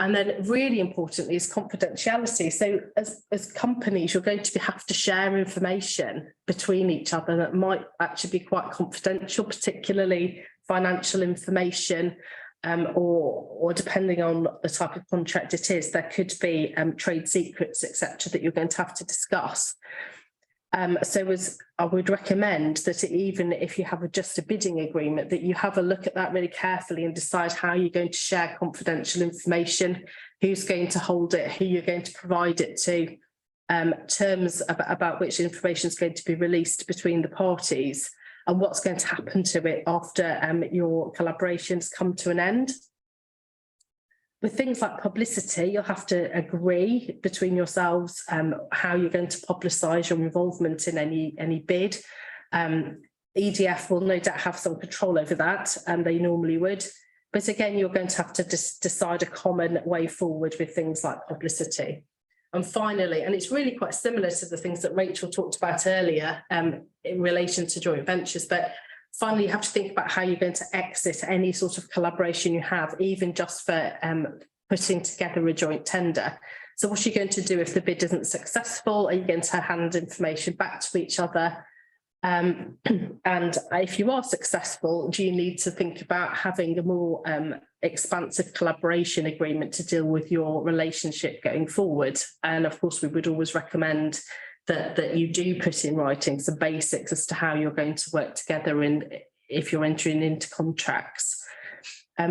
And then really importantly is confidentiality. So as companies, you're going to have to share information between each other that might actually be quite confidential, particularly financial information, or depending on the type of contract it is, there could be trade secrets, etc., that you're going to have to discuss. So I would recommend that even if you have just a bidding agreement, that you have a look at that really carefully and decide how you're going to share confidential information, who's going to hold it, who you're going to provide it to, terms about which information is going to be released between the parties, and what's going to happen to it after your collaborations come to an end. With things like publicity, you'll have to agree between yourselves how you're going to publicise your involvement in any bid. EDF will no doubt have some control over that, and they normally would. But again, you're going to have to decide a common way forward with things like publicity. And finally, and it's really quite similar to the things that Rachel talked about earlier in relation to joint ventures, but finally, you have to think about how you're going to exit any sort of collaboration you have, even just for putting together a joint tender. So what are you going to do if the bid isn't successful? Are you going to hand information back to each other? And if you are successful, do you need to think about having a more expansive collaboration agreement to deal with your relationship going forward? And of course, we would always recommend that you do put in writing some basics as to how you're going to work together if you're entering into contracts.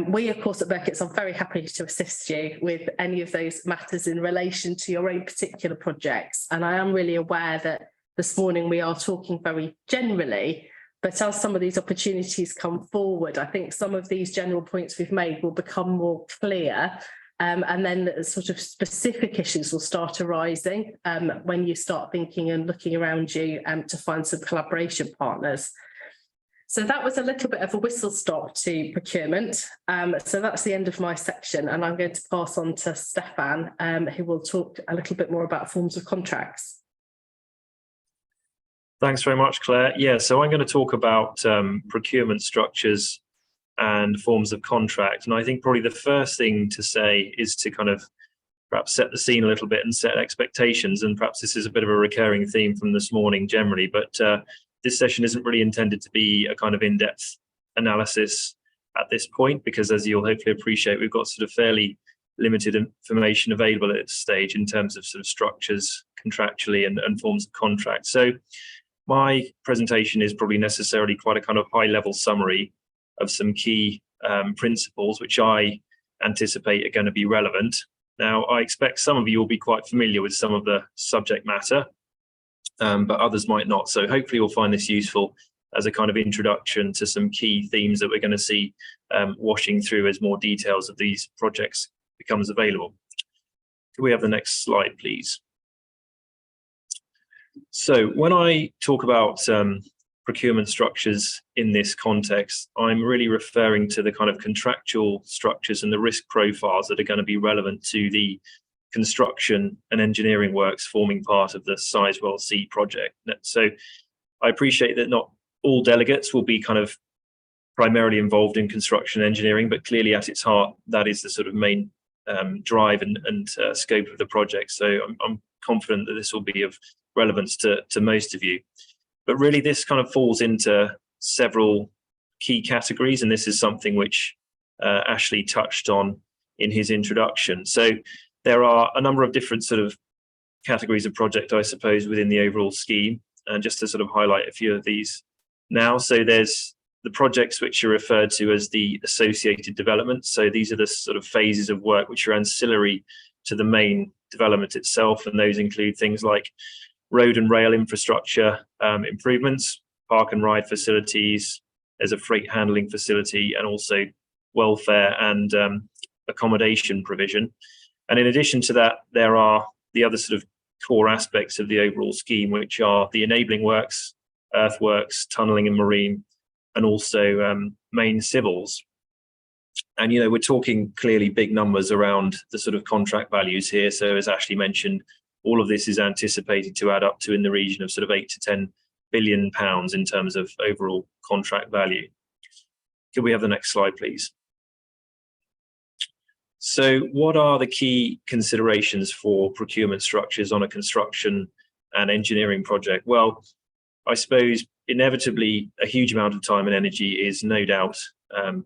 We, of course, at Birketts are very happy to assist you with any of those matters in relation to your own particular projects. And I am really aware that this morning we are talking very generally, but as some of these opportunities come forward, I think some of these general points we've made will become more clear. And then sort of specific issues will start arising when you start thinking and looking around you to find some collaboration partners. So that was a little bit of a whistle stop to procurement. So that's the end of my section, and I'm going to pass on to Stefan, who will talk a little bit more about forms of contracts. Thanks very much, Claire. Yeah, so I'm going to talk about procurement structures and forms of contract. And I think probably the first thing to say is to kind of perhaps set the scene a little bit and set expectations. And perhaps this is a bit of a recurring theme from this morning generally, but this session isn't really intended to be a kind of in-depth analysis at this point, because as you'll hopefully appreciate, we've got sort of fairly limited information available at this stage in terms of sort of structures contractually and forms of contract. So my presentation is probably necessarily quite a kind of high-level summary of some key principles which I anticipate are going to be relevant. Now, I expect some of you will be quite familiar with some of the subject matter, but others might not. So hopefully you'll find this useful as a kind of introduction to some key themes that we're going to see washing through as more details of these projects becomes available. Could we have the next slide, please? So when I talk about procurement structures in this context, I'm really referring to the kind of contractual structures and the risk profiles that are going to be relevant to the construction and engineering works forming part of the Sizewell C project. So I appreciate that not all delegates will be kind of primarily involved in construction and engineering, but clearly at its heart, that is the sort of main drive and scope of the project. So I'm confident that this will be of relevance to most of you. But really, this kind of falls into several key categories, and this is something which Ashley touched on in his introduction. So there are a number of different sort of categories of project, I suppose, within the overall scheme, and just to sort of highlight a few of these now. So there's the projects which are referred to as the associated developments. So these are the sort of phases of work which are ancillary to the main development itself, and those include things like road and rail infrastructure improvements, park and ride facilities, there's a freight handling facility, and also welfare and accommodation provision. And in addition to that, there are the other sort of core aspects of the overall scheme, which are the enabling works, earthworks, tunnelling and marine, and also main civils. And, you know, we're talking clearly big numbers around the sort of contract values here. So as Ashley mentioned, all of this is anticipated to add up to in the region of sort of £8 to 10 billion in terms of overall contract value. Could we have the next slide, please? So what are the key considerations for procurement structures on a construction and engineering project? Well, I suppose inevitably a huge amount of time and energy is no doubt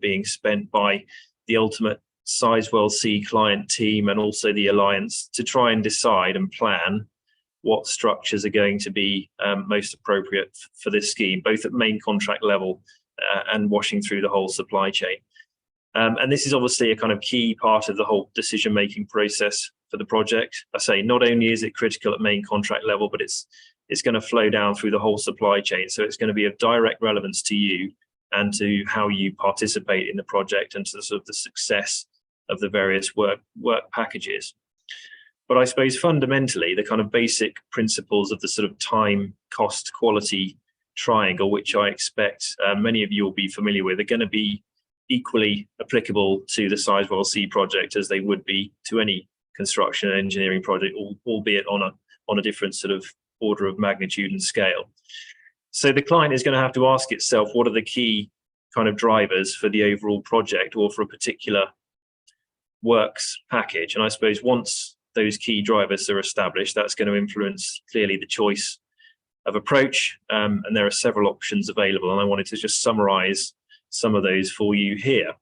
being spent by the ultimate Sizewell C client team and also the alliance to try and decide and plan what structures are going to be most appropriate for this scheme, both at main contract level and washing through the whole supply chain. And this is obviously a kind of key part of the whole decision-making process for the project. I say not only is it critical at main contract level, but it's going to flow down through the whole supply chain. So it's going to be of direct relevance to you and to how you participate in the project and to the sort of the success of the various work packages. But I suppose fundamentally, the kind of basic principles of the sort of time, cost, quality triangle, which I expect many of you will be familiar with, are going to be equally applicable to the Sizewell C project as they would be to any construction and engineering project, albeit on a different sort of order of magnitude and scale. So the client is going to have to ask itself, what are the key kind of drivers for the overall project or for a particular works package? And I suppose once those key drivers are established, that's going to influence clearly the choice of approach. And there are several options available. And I wanted to just summarize some of those for you here.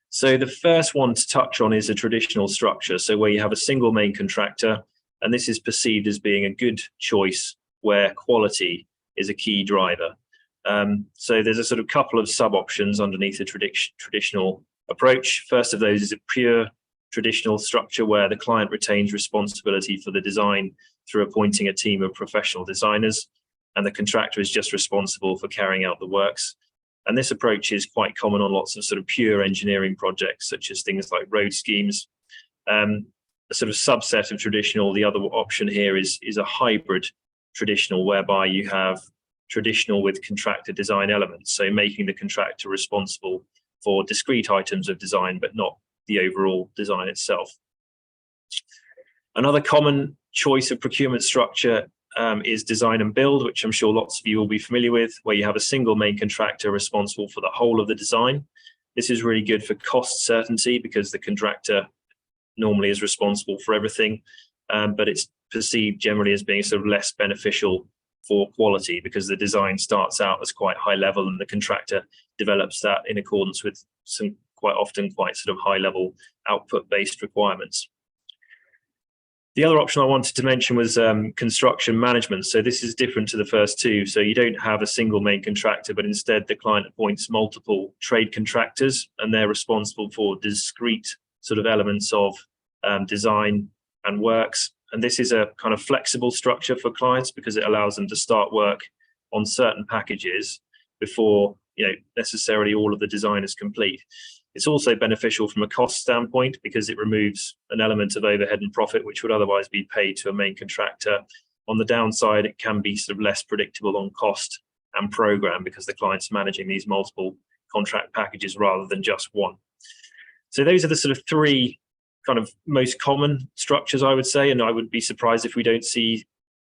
So the first one to touch on is a traditional structure. So where you have a single main contractor, and this is perceived as being a good choice where quality is a key driver. So there's a sort of couple of sub options underneath the traditional approach. First of those is a pure traditional structure where the client retains responsibility for the design through appointing a team of professional designers, and the contractor is just responsible for carrying out the works. And this approach is quite common on lots of sort of pure engineering projects, such as things like road schemes. A sort of subset of traditional, the other option here is a hybrid traditional, whereby you have traditional with contractor design elements, so making the contractor responsible for discrete items of design, but not the overall design itself. Another common choice of procurement structure is design and build, which I'm sure lots of you will be familiar with, where you have a single main contractor responsible for the whole of the design. This is really good for cost certainty because the contractor normally is responsible for everything, but it's perceived generally as being sort of less beneficial for quality because the design starts out as quite high level and the contractor develops that in accordance with some quite often quite sort of high level output based requirements. The other option I wanted to mention was construction management. So this is different to the first two. So you don't have a single main contractor, but instead the client appoints multiple trade contractors and they're responsible for discrete sort of elements of design and works. And this is a kind of flexible structure for clients because it allows them to start work on certain packages before necessarily all of the design is complete. It's also beneficial from a cost standpoint because it removes an element of overhead and profit which would otherwise be paid to a main contractor. On the downside, it can be sort of less predictable on cost and program because the client's managing these multiple contract packages rather than just one. So those are the sort of three kind of most common structures, I would say, and I would be surprised if we don't see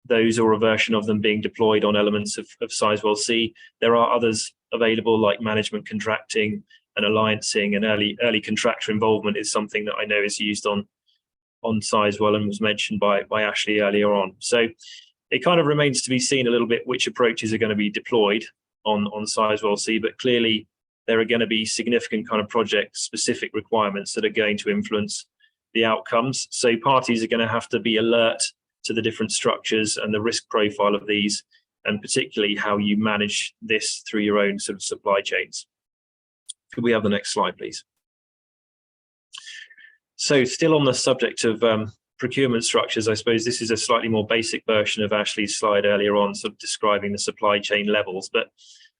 those or a version of them being deployed on elements of Sizewell C. There are others available like management contracting and alliancing, and early contractor involvement is something that I know is used on Sizewell and was mentioned by Ashley earlier on. So it kind of remains to be seen a little bit which approaches are going to be deployed on Sizewell C, but clearly there are going to be significant kind of project specific requirements that are going to influence the outcomes. So parties are going to have to be alert to the different structures and the risk profile of these, and particularly how you manage this through your own sort of supply chains. Could we have the next slide, please? So still on the subject of procurement structures, I suppose this is a slightly more basic version of Ashley's slide earlier on, sort of describing the supply chain levels. But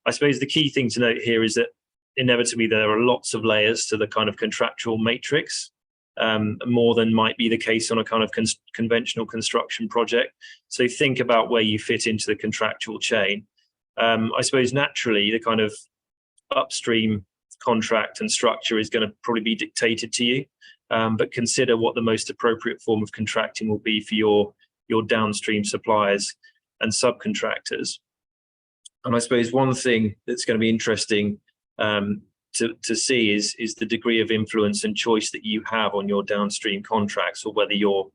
I suppose the key thing to note here is that inevitably there are lots of layers to the kind of contractual matrix, more than might be the case on a kind of conventional construction project. So think about where you fit into the contractual chain. I suppose naturally the kind of upstream contract and structure is going to probably be dictated to you, but consider what the most appropriate form of contracting will be for your downstream suppliers and subcontractors. And I suppose one thing that's going to be interesting to see is the degree of influence and choice that you have on your downstream contracts, or whether your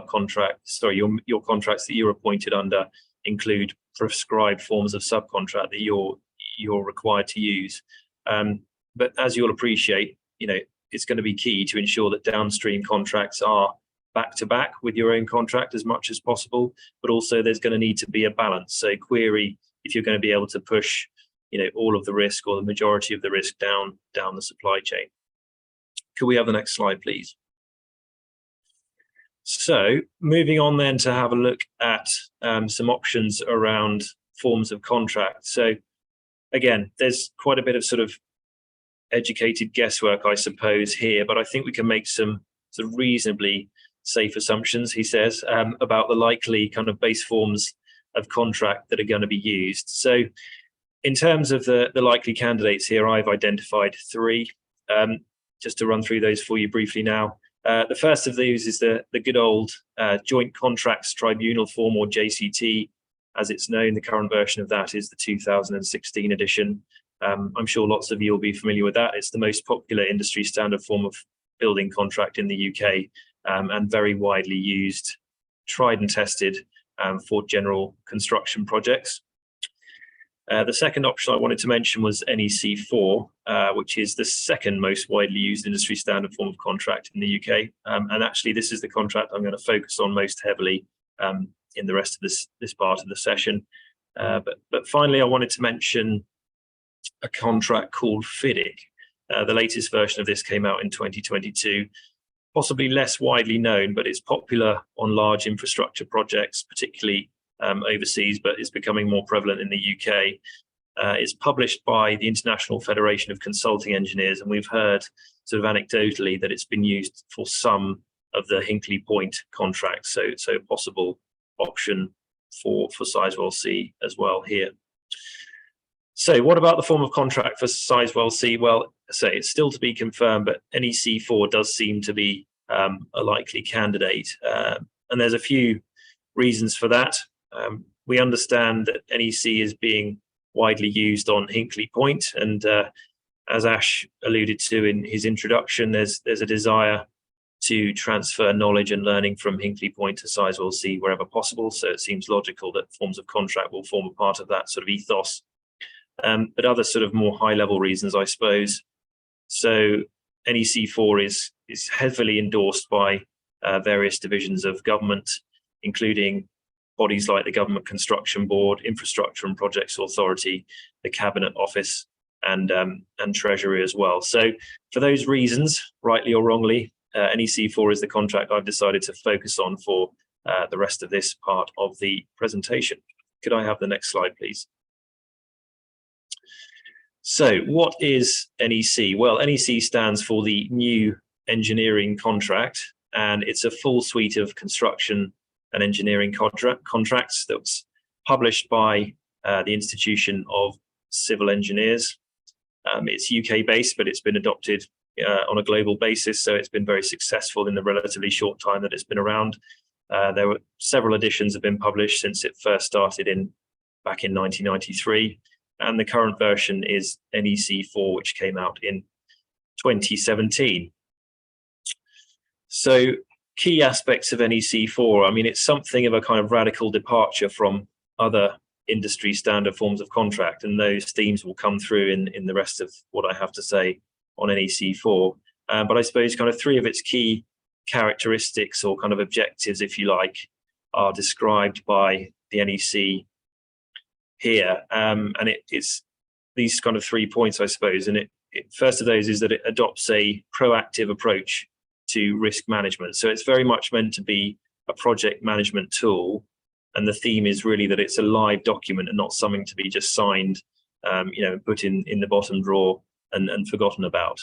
contracts that you're appointed under include prescribed forms of subcontract that you're required to use. But as you'll appreciate, it's going to be key to ensure that downstream contracts are back to back with your own contract as much as possible, but also there's going to need to be a balance. So query if you're going to be able to push all of the risk or the majority of the risk down the supply chain. Could we have the next slide, please? So moving on then to have a look at some options around forms of contract. So again, there's quite a bit of sort of educated guesswork, I suppose, here, but I think we can make some sort of reasonably safe assumptions, he says, about the likely kind of base forms of contract that are going to be used. So in terms of the likely candidates here, I've identified three, just to run through those for you briefly now. The first of these is the good old Joint Contracts Tribunal form, or JCT, as it's known. The current version of that is the 2016 edition. I'm sure lots of you will be familiar with that. It's the most popular industry standard form of building contract in the UK, and very widely used, tried and tested for general construction projects. The second option I wanted to mention was NEC4, which is the second most widely used industry standard form of contract in the UK. And actually, this is the contract I'm going to focus on most heavily in the rest of this part of the session. But finally, I wanted to mention a contract called FIDIC. The latest version of this came out in 2022, possibly less widely known, but it's popular on large infrastructure projects, particularly overseas, but it's becoming more prevalent in the UK. It's published by the International Federation of Consulting Engineers, and we've heard sort of anecdotally that it's been used for some of the Hinkley Point contracts, so a possible option for Sizewell C as well here. So what about the form of contract for Sizewell C? Well, I say it's still to be confirmed, but NEC4 does seem to be a likely candidate, and there's a few reasons for that. We understand that NEC is being widely used on Hinkley Point, and as Ash alluded to in his introduction, there's a desire to transfer knowledge and learning from Hinkley Point to Sizewell C wherever possible. So it seems logical that forms of contract will form a part of that sort of ethos. But other sort of more high-level reasons, I suppose. So NEC4 is heavily endorsed by various divisions of government, including bodies like the Government Construction Board, Infrastructure and Projects Authority, the Cabinet Office, and Treasury as well. So for those reasons, rightly or wrongly, NEC4 is the contract I've decided to focus on for the rest of this part of the presentation. Could I have the next slide, please? So what is NEC? Well, NEC stands for the New Engineering Contract, and it's a full suite of construction and engineering contracts that's published by the Institution of Civil Engineers. It's UK based, but it's been adopted on a global basis, so it's been very successful in the relatively short time that it's been around. There were several editions have been published since it first started back in 1993. And the current version is NEC4, which came out in 2017. So key aspects of NEC4, I mean, it's something of a kind of radical departure from other industry standard forms of contract, and those themes will come through in the rest of what I have to say on NEC4. But I suppose kind of three of its key characteristics, or kind of objectives, if you like, are described by the NEC here, and it's these kind of 3 points, I suppose. And first of those is that it adopts a proactive approach to risk management. So it's very much meant to be a project management tool, and the theme is really that it's a live document and not something to be just signed, put in the bottom drawer and forgotten about.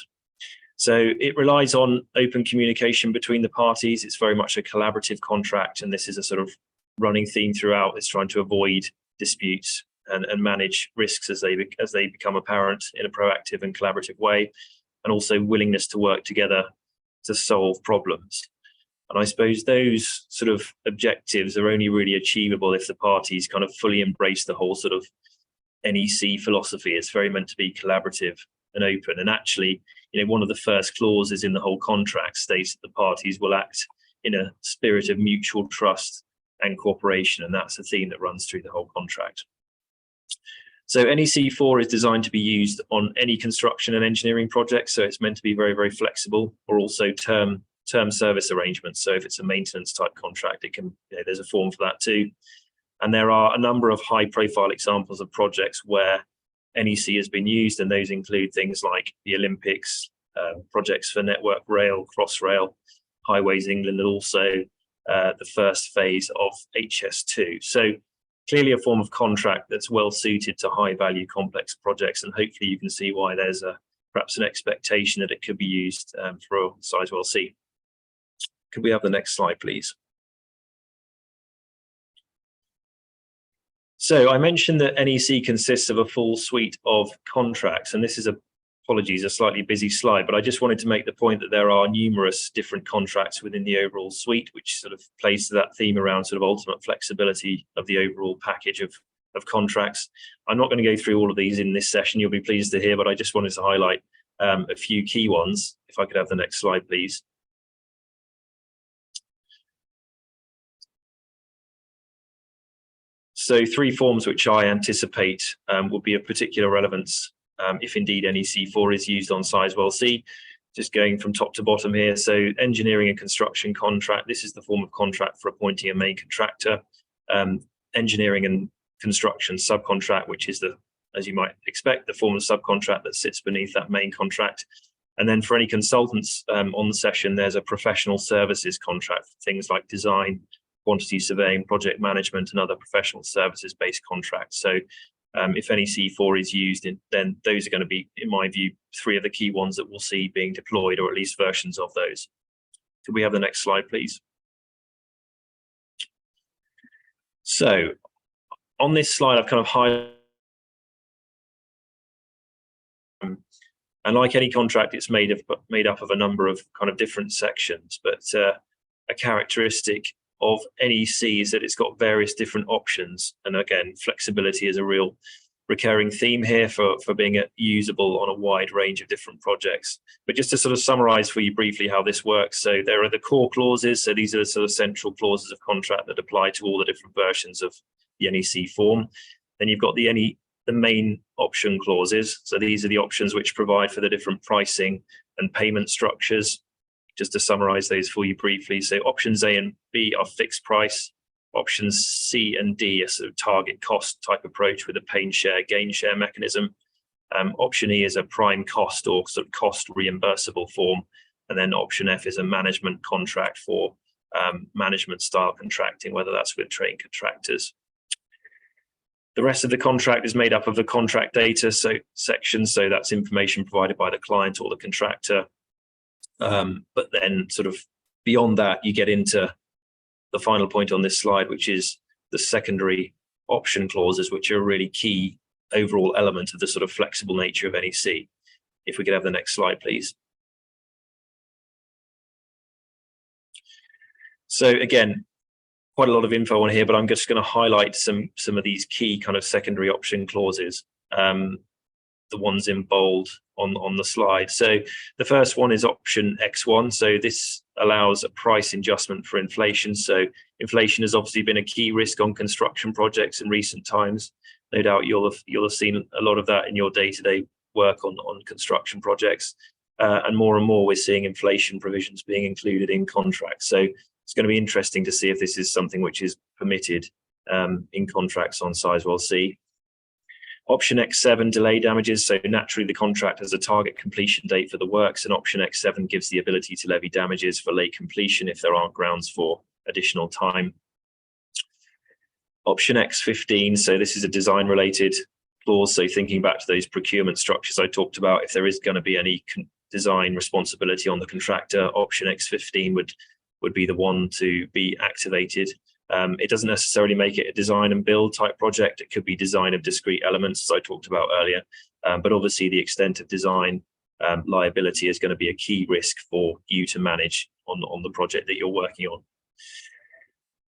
So it relies on open communication between the parties. It's very much a collaborative contract, and this is a sort of running theme throughout. It's trying to avoid disputes and manage risks as they become apparent in a proactive and collaborative way, and also willingness to work together to solve problems. And I suppose those sort of objectives are only really achievable if the parties kind of fully embrace the whole sort of NEC philosophy. It's very meant to be collaborative and open. And actually, one of the first clauses in the whole contract states that the parties will act in a spirit of mutual trust and cooperation, and that's a theme that runs through the whole contract. So NEC4 is designed to be used on any construction and engineering project, so it's meant to be very, very flexible, or also term service arrangements. So if it's a maintenance type contract, it can, there's a form for that too. And there are a number of high profile examples of projects where NEC has been used, and those include things like the Olympics, projects for Network Rail, Crossrail, Highways England, and also the first phase of HS2. So clearly a form of contract that's well suited to high value complex projects, and hopefully you can see why there's perhaps an expectation that it could be used for Sizewell C. Could we have the next slide, please? So I mentioned that NEC consists of a full suite of contracts, and this is apologies, a slightly busy slide, but I just wanted to make the point that there are numerous different contracts within the overall suite, which sort of plays to that theme around sort of ultimate flexibility of the overall package of contracts. I'm not going to go through all of these in this session, you'll be pleased to hear, but I just wanted to highlight a few key ones. If I could have the next slide, please. So 3 forms which I anticipate will be of particular relevance if indeed NEC4 is used on Sizewell C. Just going from top to bottom here. So engineering and construction contract, this is the form of contract for appointing a main contractor. Engineering and construction subcontract, which is as you might expect, the form of subcontract that sits beneath that main contract. And then for any consultants on the session, there's a professional services contract for things like design, quantity surveying, project management, and other professional services based contracts. So if NEC4 is used, then those are going to be, in my view, 3 of the key ones that we'll see being deployed, or at least versions of those. Could we have the next slide, please? So on this slide, I've kind of highlighted, and like any contract, it's made up of a number of kind of different sections, but a characteristic of NEC is that it's got various different options, and again, flexibility is a real recurring theme here for being usable on a wide range of different projects. But just to sort of summarize for you briefly how this works, so there are the core clauses, so these are the sort of central clauses of contract that apply to all the different versions of the NEC form. Then you've got the main option clauses, so these are the options which provide for the different pricing and payment structures. Just to summarize those for you briefly, so options A and B are fixed price, options C and D are sort of target cost type approach with a pain share, gain share mechanism. Option E is a prime cost or sort of cost reimbursable form, and then option F is a management contract for management style contracting, whether that's with trained contractors. The rest of the contract is made up of the contract data section, so that's information provided by the client or the contractor. But then sort of beyond that, you get into the final point on this slide, which is the secondary option clauses, which are a really key overall element of the sort of flexible nature of NEC. If we could have the next slide, please. So again, quite a lot of info on here, but I'm just going to highlight some of these key kind of secondary option clauses. The ones in bold on the slide. So the first one is option X1. So this allows a price adjustment for inflation. So inflation has obviously been a key risk on construction projects in recent times. No doubt you'll have seen a lot of that in your day-to-day work on construction projects. And more we're seeing inflation provisions being included in contracts. So it's going to be interesting to see if this is something which is permitted in contracts on Sizewell C. Option X7, delay damages. So naturally the contract has a target completion date for the works, and option X7 gives the ability to levy damages for late completion if there aren't grounds for additional time. Option X15, so this is a design related clause. So thinking back to those procurement structures I talked about, if there is going to be any design responsibility on the contractor, option X15 would be the one to be activated. It doesn't necessarily make it a design and build type project. It could be design of discrete elements, as I talked about earlier. But obviously the extent of design liability is going to be a key risk for you to manage on the project that you're working on.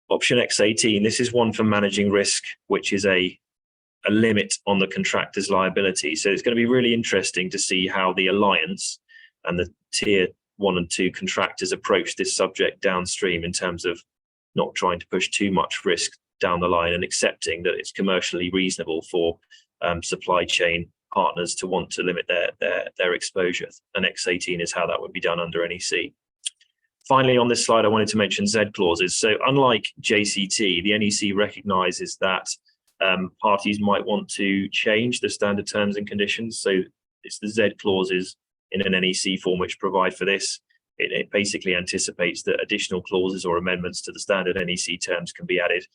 Option X18, this is one for managing risk, which is a a limit on the contractor's liability. So it's going to be really interesting to see how the alliance and the tier 1 and 2 contractors approach this subject downstream in terms of not trying to push too much risk down the line and accepting that it's commercially reasonable for supply chain partners to want to limit their exposure. And X18 is how that would be done under NEC. Finally, on this slide, I wanted to mention Z clauses. So unlike JCT, the NEC recognises that parties might want to change the standard terms and conditions. So it's the Z clauses in an NEC form which provide for this. It basically anticipates that additional clauses or amendments to the standard NEC terms can be added.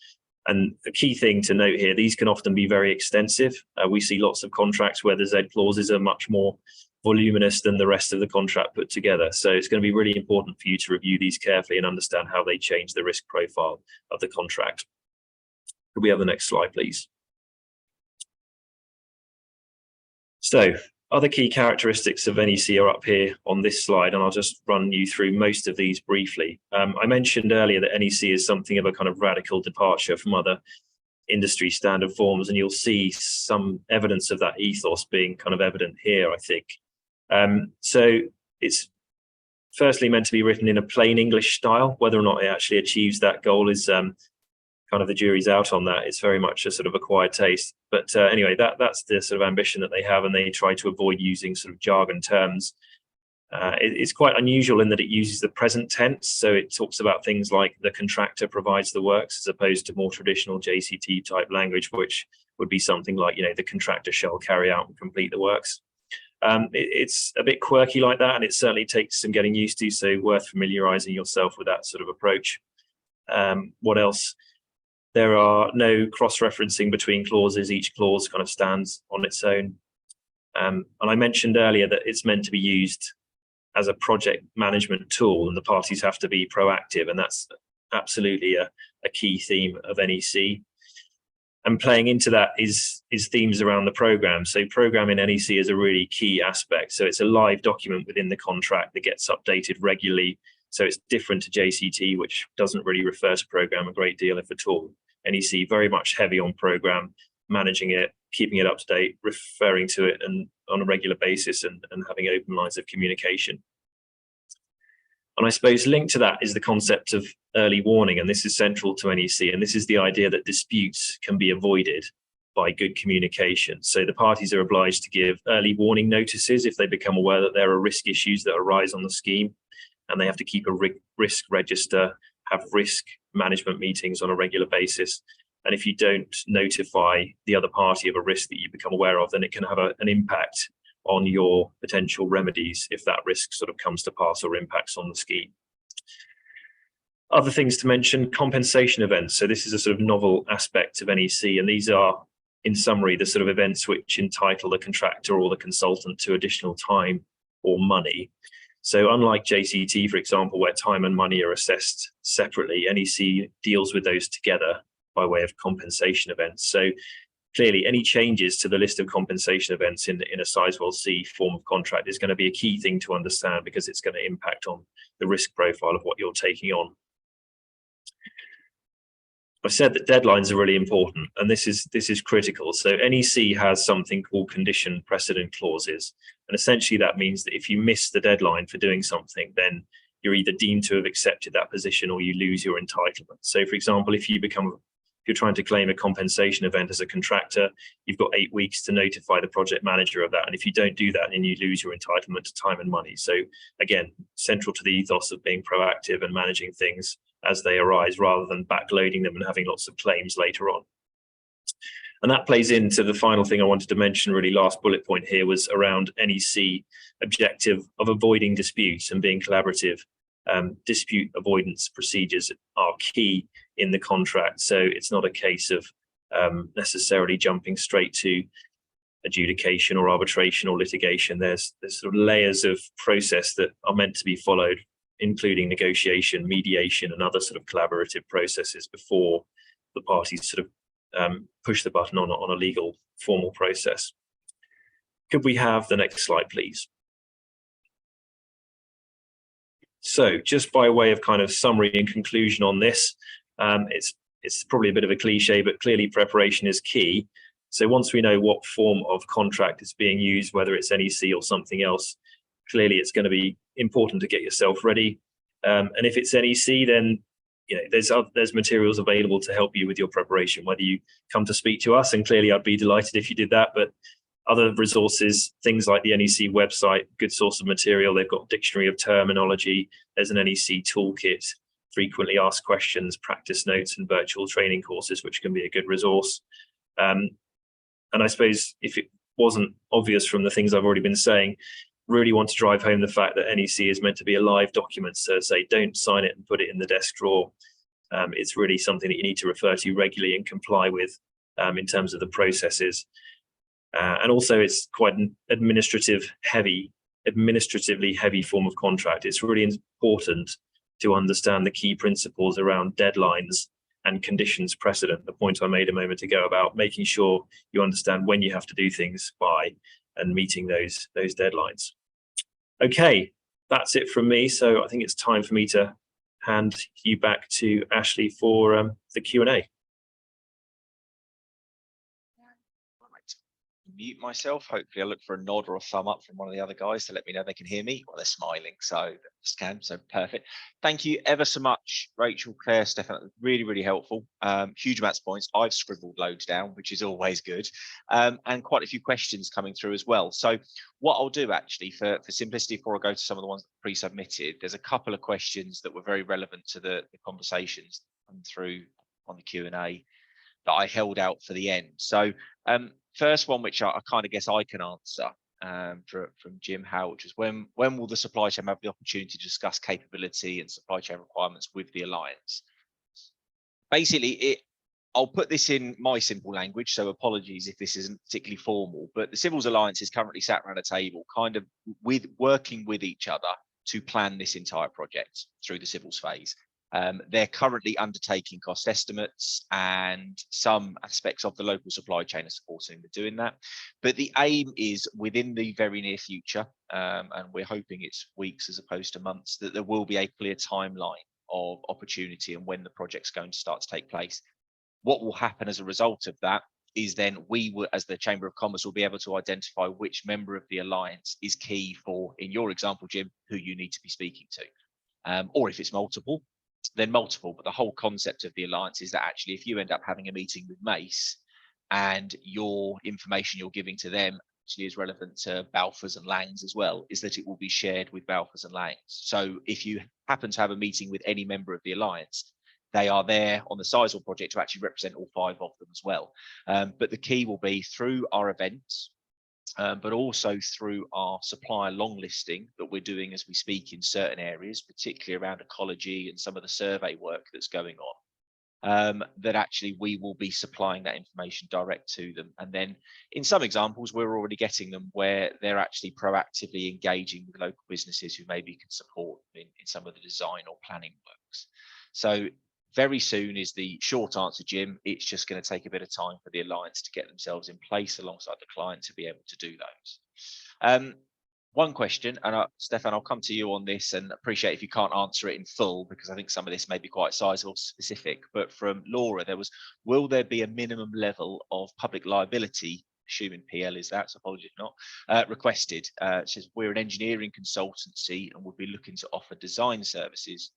And the key thing to note here, these can often be very extensive. We see lots of contracts where the Z clauses are much more voluminous than the rest of the contract put together. So it's going to be really important for you to review these carefully and understand how they change the risk profile of the contract. Could we have the next slide, please? So other key characteristics of NEC are up here on this slide, and I'll just run you through most of these briefly. I mentioned earlier that NEC is something of a kind of radical departure from other industry standard forms, and you'll see some evidence of that ethos being kind of evident here, I think. So it's firstly meant to be written in a plain English style. Whether or not it actually achieves that goal is kind of the jury's out on that. It's very much a sort of acquired taste. But anyway, that's the sort of ambition that they have, and they try to avoid using sort of jargon terms. It's quite unusual in that it uses the present tense. So it talks about things like the contractor provides the works, as opposed to more traditional JCT type language, which would be something like, the contractor shall carry out and complete the works. It's a bit quirky like that, and it certainly takes some getting used to, so worth familiarizing yourself with that sort of approach. What else? There are no cross-referencing between clauses. Each clause kind of stands on its own. And I mentioned earlier that it's meant to be used as a project management tool, and the parties have to be proactive, and that's absolutely a key theme of NEC. And playing into that is themes around the program. So program in NEC is a really key aspect. So it's a live document within the contract that gets updated regularly. So it's different to JCT, which doesn't really refer to program a great deal, if at all. NEC very much heavy on program, managing it, keeping it up to date, referring to it and on a regular basis, and having open lines of communication. And I suppose linked to that is the concept of early warning, and this is central to NEC, and this is the idea that disputes can be avoided by good communication. So the parties are obliged to give early warning notices if they become aware that there are risk issues that arise on the scheme, and they have to keep a risk register, have risk management meetings on a regular basis. And if you don't notify the other party of a risk that you become aware of, then it can have an impact on your potential remedies if that risk sort of comes to pass or impacts on the scheme. Other things to mention, compensation events. So this is a sort of novel aspect of NEC, and these are, in summary, the sort of events which entitle the contractor or the consultant to additional time or money. So unlike JCT, for example, where time and money are assessed separately, NEC deals with those together by way of compensation events. So clearly, any changes to the list of compensation events in a Sizewell C form of contract is going to be a key thing to understand, because it's going to impact on the risk profile of what you're taking on. I've said that deadlines are really important, and this is critical. So NEC has something called condition precedent clauses, and essentially that means that if you miss the deadline for doing something, then you're either deemed to have accepted that position or you lose your entitlement. So, for example, if you're trying to claim a compensation event as a contractor, you've got 8 weeks to notify the project manager of that. And if you don't do that, then you lose your entitlement to time and money. So again, central to the ethos of being proactive and managing things as they arise, rather than backloading them and having lots of claims later on. And that plays into the final thing I wanted to mention, really last bullet point here, was around NEC objective of avoiding disputes and being collaborative. Dispute avoidance procedures are key in the contract. So it's not a case of necessarily jumping straight to adjudication or arbitration or litigation. There's sort of layers of process that are meant to be followed, including negotiation, mediation, and other sort of collaborative processes before the parties sort of push the button on a legal formal process. Could we have the next slide, please? So just by way of kind of summary and conclusion on this, it's probably a bit of a cliche, but clearly preparation is key. So once we know what form of contract is being used, whether it's NEC or something else, clearly it's going to be important to get yourself ready. And if it's NEC, then there's materials available to help you with your preparation, whether you come to speak to us, and clearly I'd be delighted if you did that, but other resources, things like the NEC website, good source of material. They've got dictionary of terminology. There's an NEC toolkit, frequently asked questions, practice notes, and virtual training courses, which can be a good resource. And I suppose if it wasn't obvious from the things I've already been saying, really want to drive home the fact that NEC is meant to be a live document. So say, don't sign it and put it in the desk drawer. It's really something that you need to refer to regularly and comply with in terms of the processes. And also it's quite an administratively heavy form of contract. It's really important to understand the key principles around deadlines and conditions precedent, the point I made a moment ago about making sure you understand when you have to do things by and meeting those deadlines. Okay, that's it from me. So I think it's time for me to hand you back to Ashley for the Q&A. Mute myself. Hopefully I'll look for a nod or a thumb up from one of the other guys to let me know they can hear me. Well, they're smiling, so so perfect. Thank you ever so much, Rachel, Claire, Stefan. Really, really helpful. Huge amounts of points. I've scribbled loads down, which is always good. And quite a few questions coming through as well. So what I'll do actually for simplicity, before I go to some of the ones that are pre-submitted, there's a couple of questions that were very relevant to the conversations come through on the Q&A that I held out for the end. So first one, which I kind of guess I can answer from Jim Howe, which is when will the supply chain have the opportunity to discuss capability and supply chain requirements with the alliance? Basically, I'll put this in my simple language, so apologies if this isn't particularly formal, but the Civils Alliance is currently sat around a table kind of working with each other to plan this entire project through the civils phase. They're currently undertaking cost estimates, and some aspects of the local supply chain are supporting them doing that. But the aim is within the very near future, and we're hoping it's weeks as opposed to months, that there will be a clear timeline of opportunity and when the project's going to start to take place. What will happen as a result of that is then we will, as the Chamber of Commerce, will be able to identify which member of the alliance is key for, in your example, Jim, who you need to be speaking to. Or if it's multiple, then multiple. But the whole concept of the alliance is that actually if you end up having a meeting with Mace and your information you're giving to them actually is relevant to Balfours and Langs as well, is that it will be shared with Balfours and Langs. So if you happen to have a meeting with any member of the alliance, they are there on the Sizewell project to actually represent all 5 of them as well. But the key will be through our events, but also through our supplier long listing that we're doing as we speak in certain areas, particularly around ecology and some of the survey work that's going on, that actually we will be supplying that information direct to them. And then in some examples, we're already getting them where they're actually proactively engaging with local businesses who maybe can support in some of the design or planning works. So very soon is the short answer, Jim. It's just going to take a bit of time for the alliance to get themselves in place alongside the client to be able to do those. One question, and Stefan, I'll come to you on this, and appreciate if you can't answer it in full, because I think some of this may be quite Sizewell specific, but from Laura, there was, will there be a minimum level of public liability, assuming PL is that, so apologies if not, requested? It says we're an engineering consultancy and would be looking to offer design services.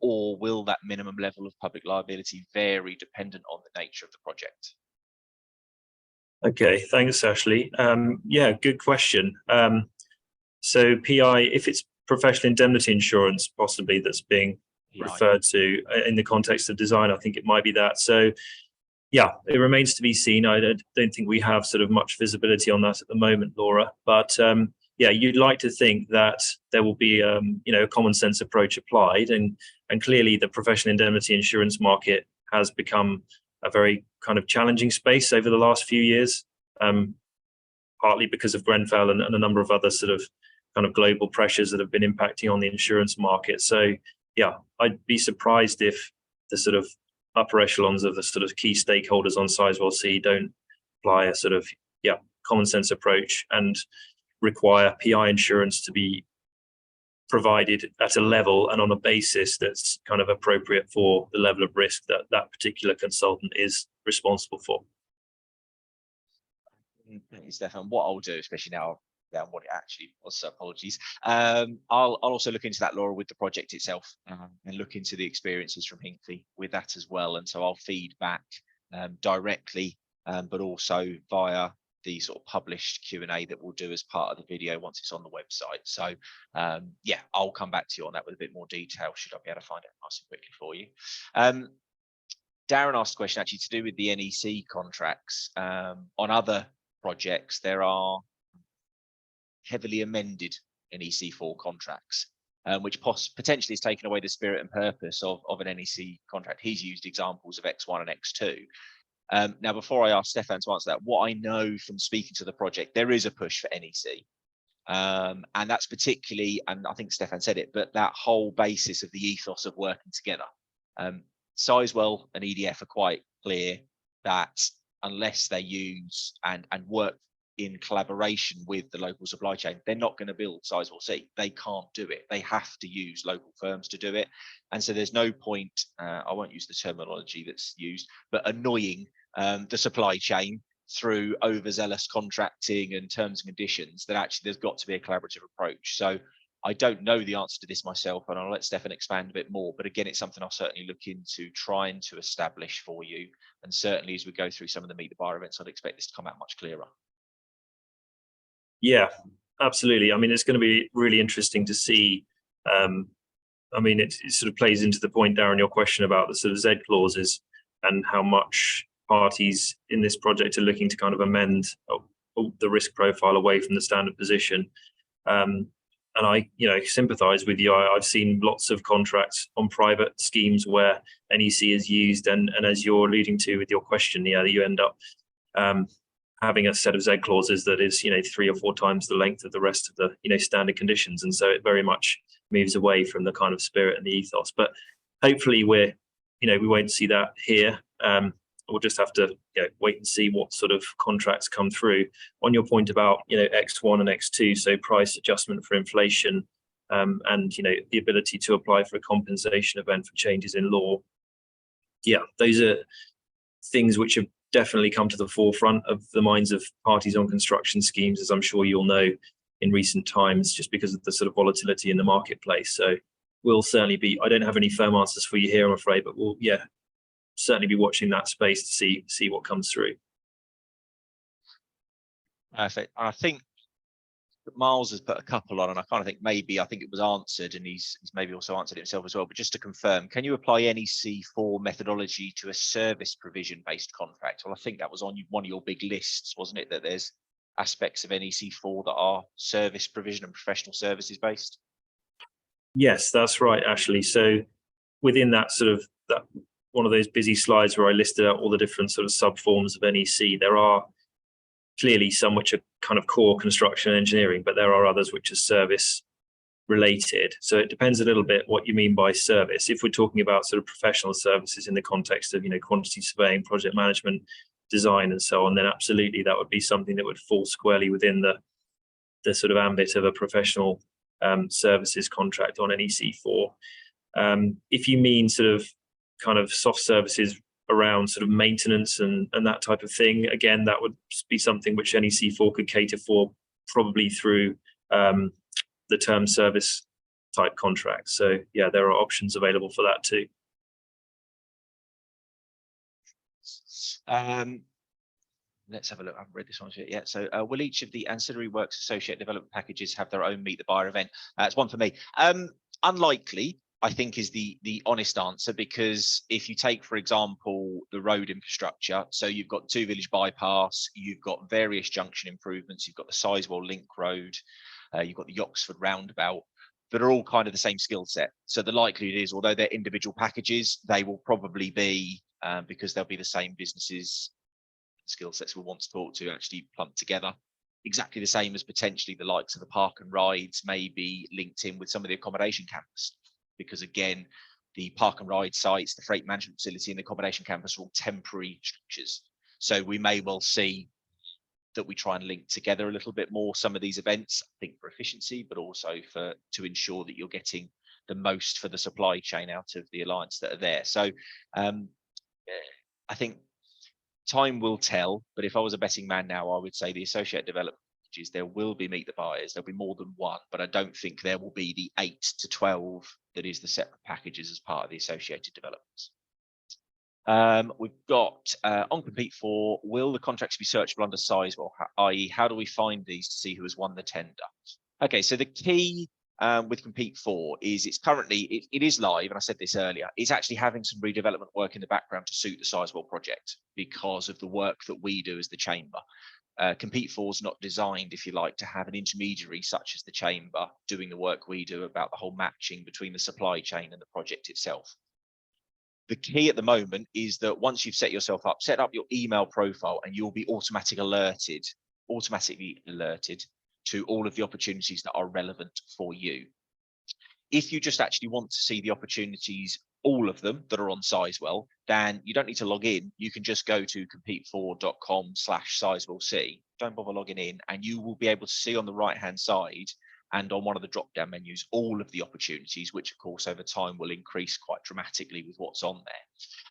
Or will that minimum level of public liability vary dependent on the nature of the project? Okay, thanks, Ashley. Yeah, good question. So PI, if it's professional indemnity insurance, possibly that's being referred to in the context of design, I think it might be that. So yeah, it remains to be seen. I don't think we have sort of much visibility on that at the moment, Laura, but yeah, you'd like to think that there will be, a common sense approach applied, and clearly the professional indemnity insurance market has become a very kind of challenging space over the last few years, partly because of Grenfell and a number of other sort of kind of global pressures that have been impacting on the insurance market. So yeah, I'd be surprised if the sort of upper echelons of the sort of key stakeholders on Sizewell C don't apply a sort of common sense approach and require PI insurance to be provided at a level and on a basis that's kind of appropriate for the level of risk that that particular consultant is responsible for. Stefan, what I'll do, especially now down what it actually was, so apologies. I'll also look into that, Laura, with the project itself, and look into the experiences from Hinckley with that as well. And so I'll feed back directly, but also via the sort of published Q&A that we'll do as part of the video once it's on the website. So yeah, I'll come back to you on that with a bit more detail, should I be able to find it nice and quickly for you. Darren asked a question actually to do with the NEC contracts. On other projects, there are heavily amended NEC4 contracts, which potentially has taken away the spirit and purpose of an NEC contract. He's used examples of X1 and X2. Now, before I ask Stefan to answer that, what I know from speaking to the project, there is a push for NEC. And that's particularly, and I think Stefan said it, but that whole basis of the ethos of working together. Sizewell and EDF are quite clear that unless they use and work in collaboration with the local supply chain, they're not going to build Sizewell C. They can't do it. They have to use local firms to do it. And so there's no point, I won't use the terminology that's used, but annoying the supply chain through overzealous contracting and terms and conditions, that actually there's got to be a collaborative approach. So I don't know the answer to this myself, and I'll let Stefan expand a bit more. But again, it's something I'll certainly look into trying to establish for you. And certainly as we go through some of the Meet the Buyer events, I'd expect this to come out much clearer. Yeah, absolutely. I mean, it's going to be really interesting to see. I mean, it sort of plays into the point, Darren, your question about the sort of Z clauses and how much parties in this project are looking to kind of amend the risk profile away from the standard position. And I, sympathise with you. I've seen lots of contracts on private schemes where NEC is used, and as you're alluding to with your question, yeah, you end up having a set of Z clauses that is, 3 or 4 times the length of the rest of the, standard conditions, and so it very much moves away from the kind of spirit and the ethos. But hopefully, we won't see that here. We'll just have to wait and see what sort of contracts come through. On your point about X1 and X2, so price adjustment for inflation, and the ability to apply for a compensation event for changes in law. Yeah, those are things which have definitely come to the forefront of the minds of parties on construction schemes, as I'm sure you'll know, in recent times, just because of the sort of volatility in the marketplace. So we'll certainly be, I don't have any firm answers for you here, I'm afraid, but we'll, certainly be watching that space to see what comes through. Perfect. I think Miles has put a couple on, and I kind of think I think it was answered, and he's maybe also answered it himself as well. But just to confirm, can you apply NEC4 methodology to a service provision based contract? Well, I think that was on one of your big lists, wasn't it? That there's aspects of NEC4 that are service provision and professional services based. Yes, that's right, Ashley. So within that sort of that one of those busy slides where I listed out all the different sort of sub forms of NEC, there are clearly some which are kind of core construction engineering, but there are others which are service related. So it depends a little bit what you mean by service. If we're talking about sort of professional services in the context of quantity surveying, project management, design, and so on, then absolutely that would be something that would fall squarely within the sort of ambit of a professional services contract on NEC4. If you mean sort of kind of soft services around sort of maintenance and that type of thing, again, that would be something which NEC4 could cater for, probably through the term service type contracts. So yeah, there are options available for that too. Let's have a look. I haven't read this one yet. So will each of the ancillary works associate development packages have their own Meet the Buyer event? That's one for me. Unlikely, I think, is the honest answer, because if you take, for example, the road infrastructure, so you've got 2 Village Bypass, you've got various junction improvements, you've got the Sizewell Link Road, you've got the Yoxford Roundabout, that are all kind of the same skill set. So the likelihood is, although they're individual packages, they will probably be, because they'll be the same businesses, skill sets we'll want to talk to, actually plumped together. Exactly the same as potentially the likes of the Park and Rides may be linked in with some of the accommodation campus. Because again, the Park and Ride sites, the freight management facility and the accommodation campus are all temporary structures. So we may well see that we try and link together a little bit more some of these events, I think for efficiency, but also to ensure that you're getting the most for the supply chain out of the alliance that are there. So I think time will tell, but if I was a betting man now, I would say the associate development packages, there will be meet the buyers. There'll be more than one, but I don't think there will be the 8 to 12 that is the separate packages as part of the associated developments. We've got on compete for, will the contracts be searchable under Sizewell, i.e. how do we find these to see who has won the tender? Okay, so the key with compete for is it's currently, it is live, and I said this earlier, it's actually having some redevelopment work in the background to suit the Sizewell project because of the work that we do as the chamber. Compete for is not designed, if you like, to have an intermediary such as the chamber doing the work we do about the whole matching between the supply chain and the project itself. The key at the moment is that once you've set yourself up, set up your email profile and you'll be automatically alerted to all of the opportunities that are relevant for you. If you just actually want to see the opportunities, all of them that are on Sizewell, then you don't need to log in. You can just go to compete4.com/SizewellC. Don't bother logging in, and you will be able to see on the right-hand side and on one of the drop-down menus, all of the opportunities, which of course over time will increase quite dramatically with what's on there.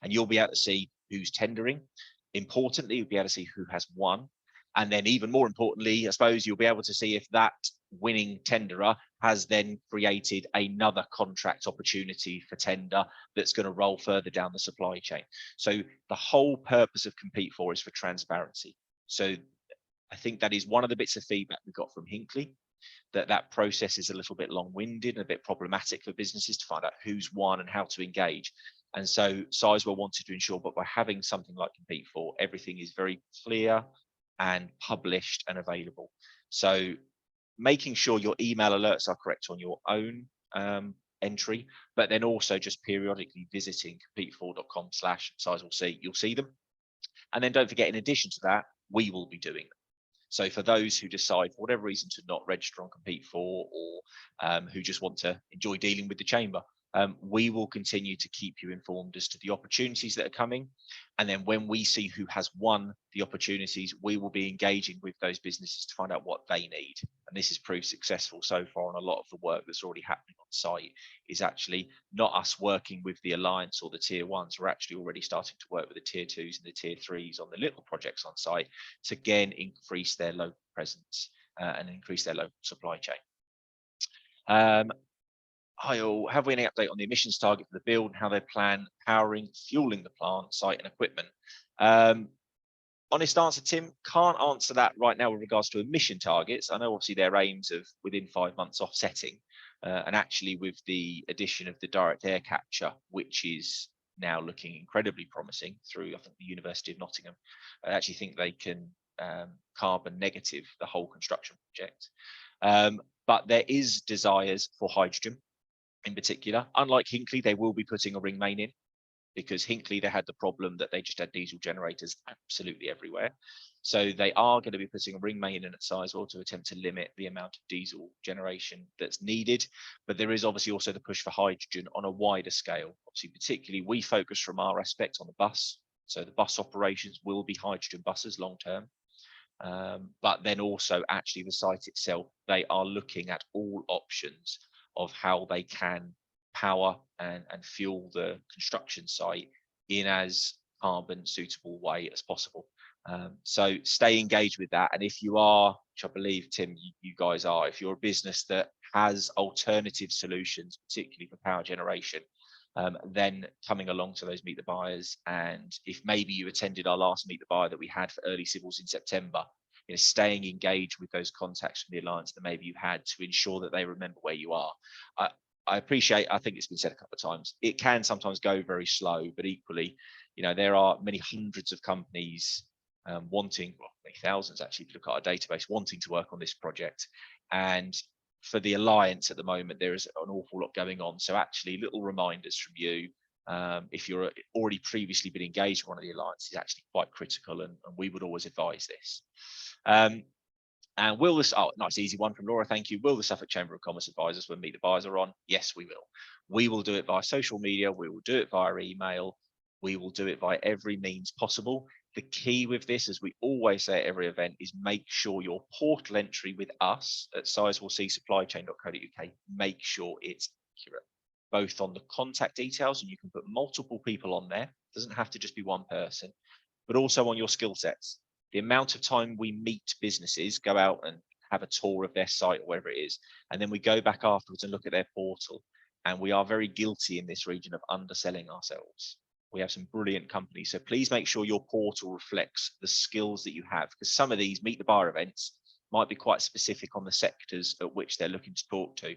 And you'll be able to see who's tendering. Importantly, you'll be able to see who has won. And then even more importantly, I suppose you'll be able to see if that winning tenderer has then created another contract opportunity for tender that's going to roll further down the supply chain. So the whole purpose of compete for is for transparency. So I think that is one of the bits of feedback we got from Hinckley, that process is a little bit long-winded and a bit problematic for businesses to find out who's won and how to engage. And so Sizewell wanted to ensure, but by having something like compete for, everything is very clear and published and available. So making sure your email alerts are correct on your own entry, but then also just periodically visiting compete4.com/SizewellC, you'll see them. And then don't forget, in addition to that, we will be doing them. So for those who decide for whatever reason to not register on compete for, or who just want to enjoy dealing with the chamber, we will continue to keep you informed as to the opportunities that are coming. And then when we see who has won the opportunities, we will be engaging with those businesses to find out what they need. And this has proved successful so far, and a lot of the work that's already happening on site is actually not us working with the alliance or the tier ones. We're actually already starting to work with the tier 2s and the tier 3s on the little projects on site to again increase their local presence and increase their local supply chain. Hi all, have we any update on the emissions target for the build and how they plan powering, fueling the plant, site and equipment? Honest answer, Tim, can't answer that right now with regards to emission targets. I know obviously their aims of within 5 months offsetting, and actually with the addition of the direct air capture, which is now looking incredibly promising through, I think, the University of Nottingham. I actually think they can carbon negative the whole construction project. But there is desires for hydrogen. In particular, unlike Hinckley, they will be putting a ring main in, because Hinckley, they had the problem that they just had diesel generators absolutely everywhere. So they are going to be putting a ring main in at Sizewell to attempt to limit the amount of diesel generation that's needed. But there is obviously also the push for hydrogen on a wider scale. Obviously, particularly we focus from our aspect on the bus. So the bus operations will be hydrogen buses long term. But then also actually the site itself, they are looking at all options of how they can power and fuel the construction site in as carbon suitable way as possible. So stay engaged with that. And if you are, which I believe, Tim, you guys are, if you're a business that has alternative solutions, particularly for power generation, then coming along to those Meet the Buyers. And if maybe you attended our last Meet the Buyer that we had for early civils in September, you know, staying engaged with those contacts from the alliance that maybe you had to ensure that they remember where you are. I appreciate, I think it's been said a couple of times, it can sometimes go very slow, but equally, you know, there are many hundreds of companies wanting, well, many thousands actually, if you look at our database, wanting to work on this project. And for the alliance at the moment, there is an awful lot going on. So actually little reminders from you, if you're already previously been engaged with one of the alliances, is actually quite critical, and we would always advise this. And will this, oh, nice easy one from Laura, thank you. Will the Suffolk Chamber of Commerce advise us when Meet the Buyers are on? Yes, we will. We will do it via social media. We will do it via email. We will do it via every means possible. The key with this, as we always say at every event, is make sure your portal entry with us at sizewellcsupplychain.co.uk, make sure it's accurate, both on the contact details, and you can put multiple people on there. It doesn't have to just be one person, but also on your skill sets. The amount of time we meet businesses, go out and have a tour of their site or wherever it is, and then we go back afterwards and look at their portal. And we are very guilty in this region of underselling ourselves. We have some brilliant companies. So please make sure your portal reflects the skills that you have, because some of these meet the bar events might be quite specific on the sectors at which they're looking to talk to.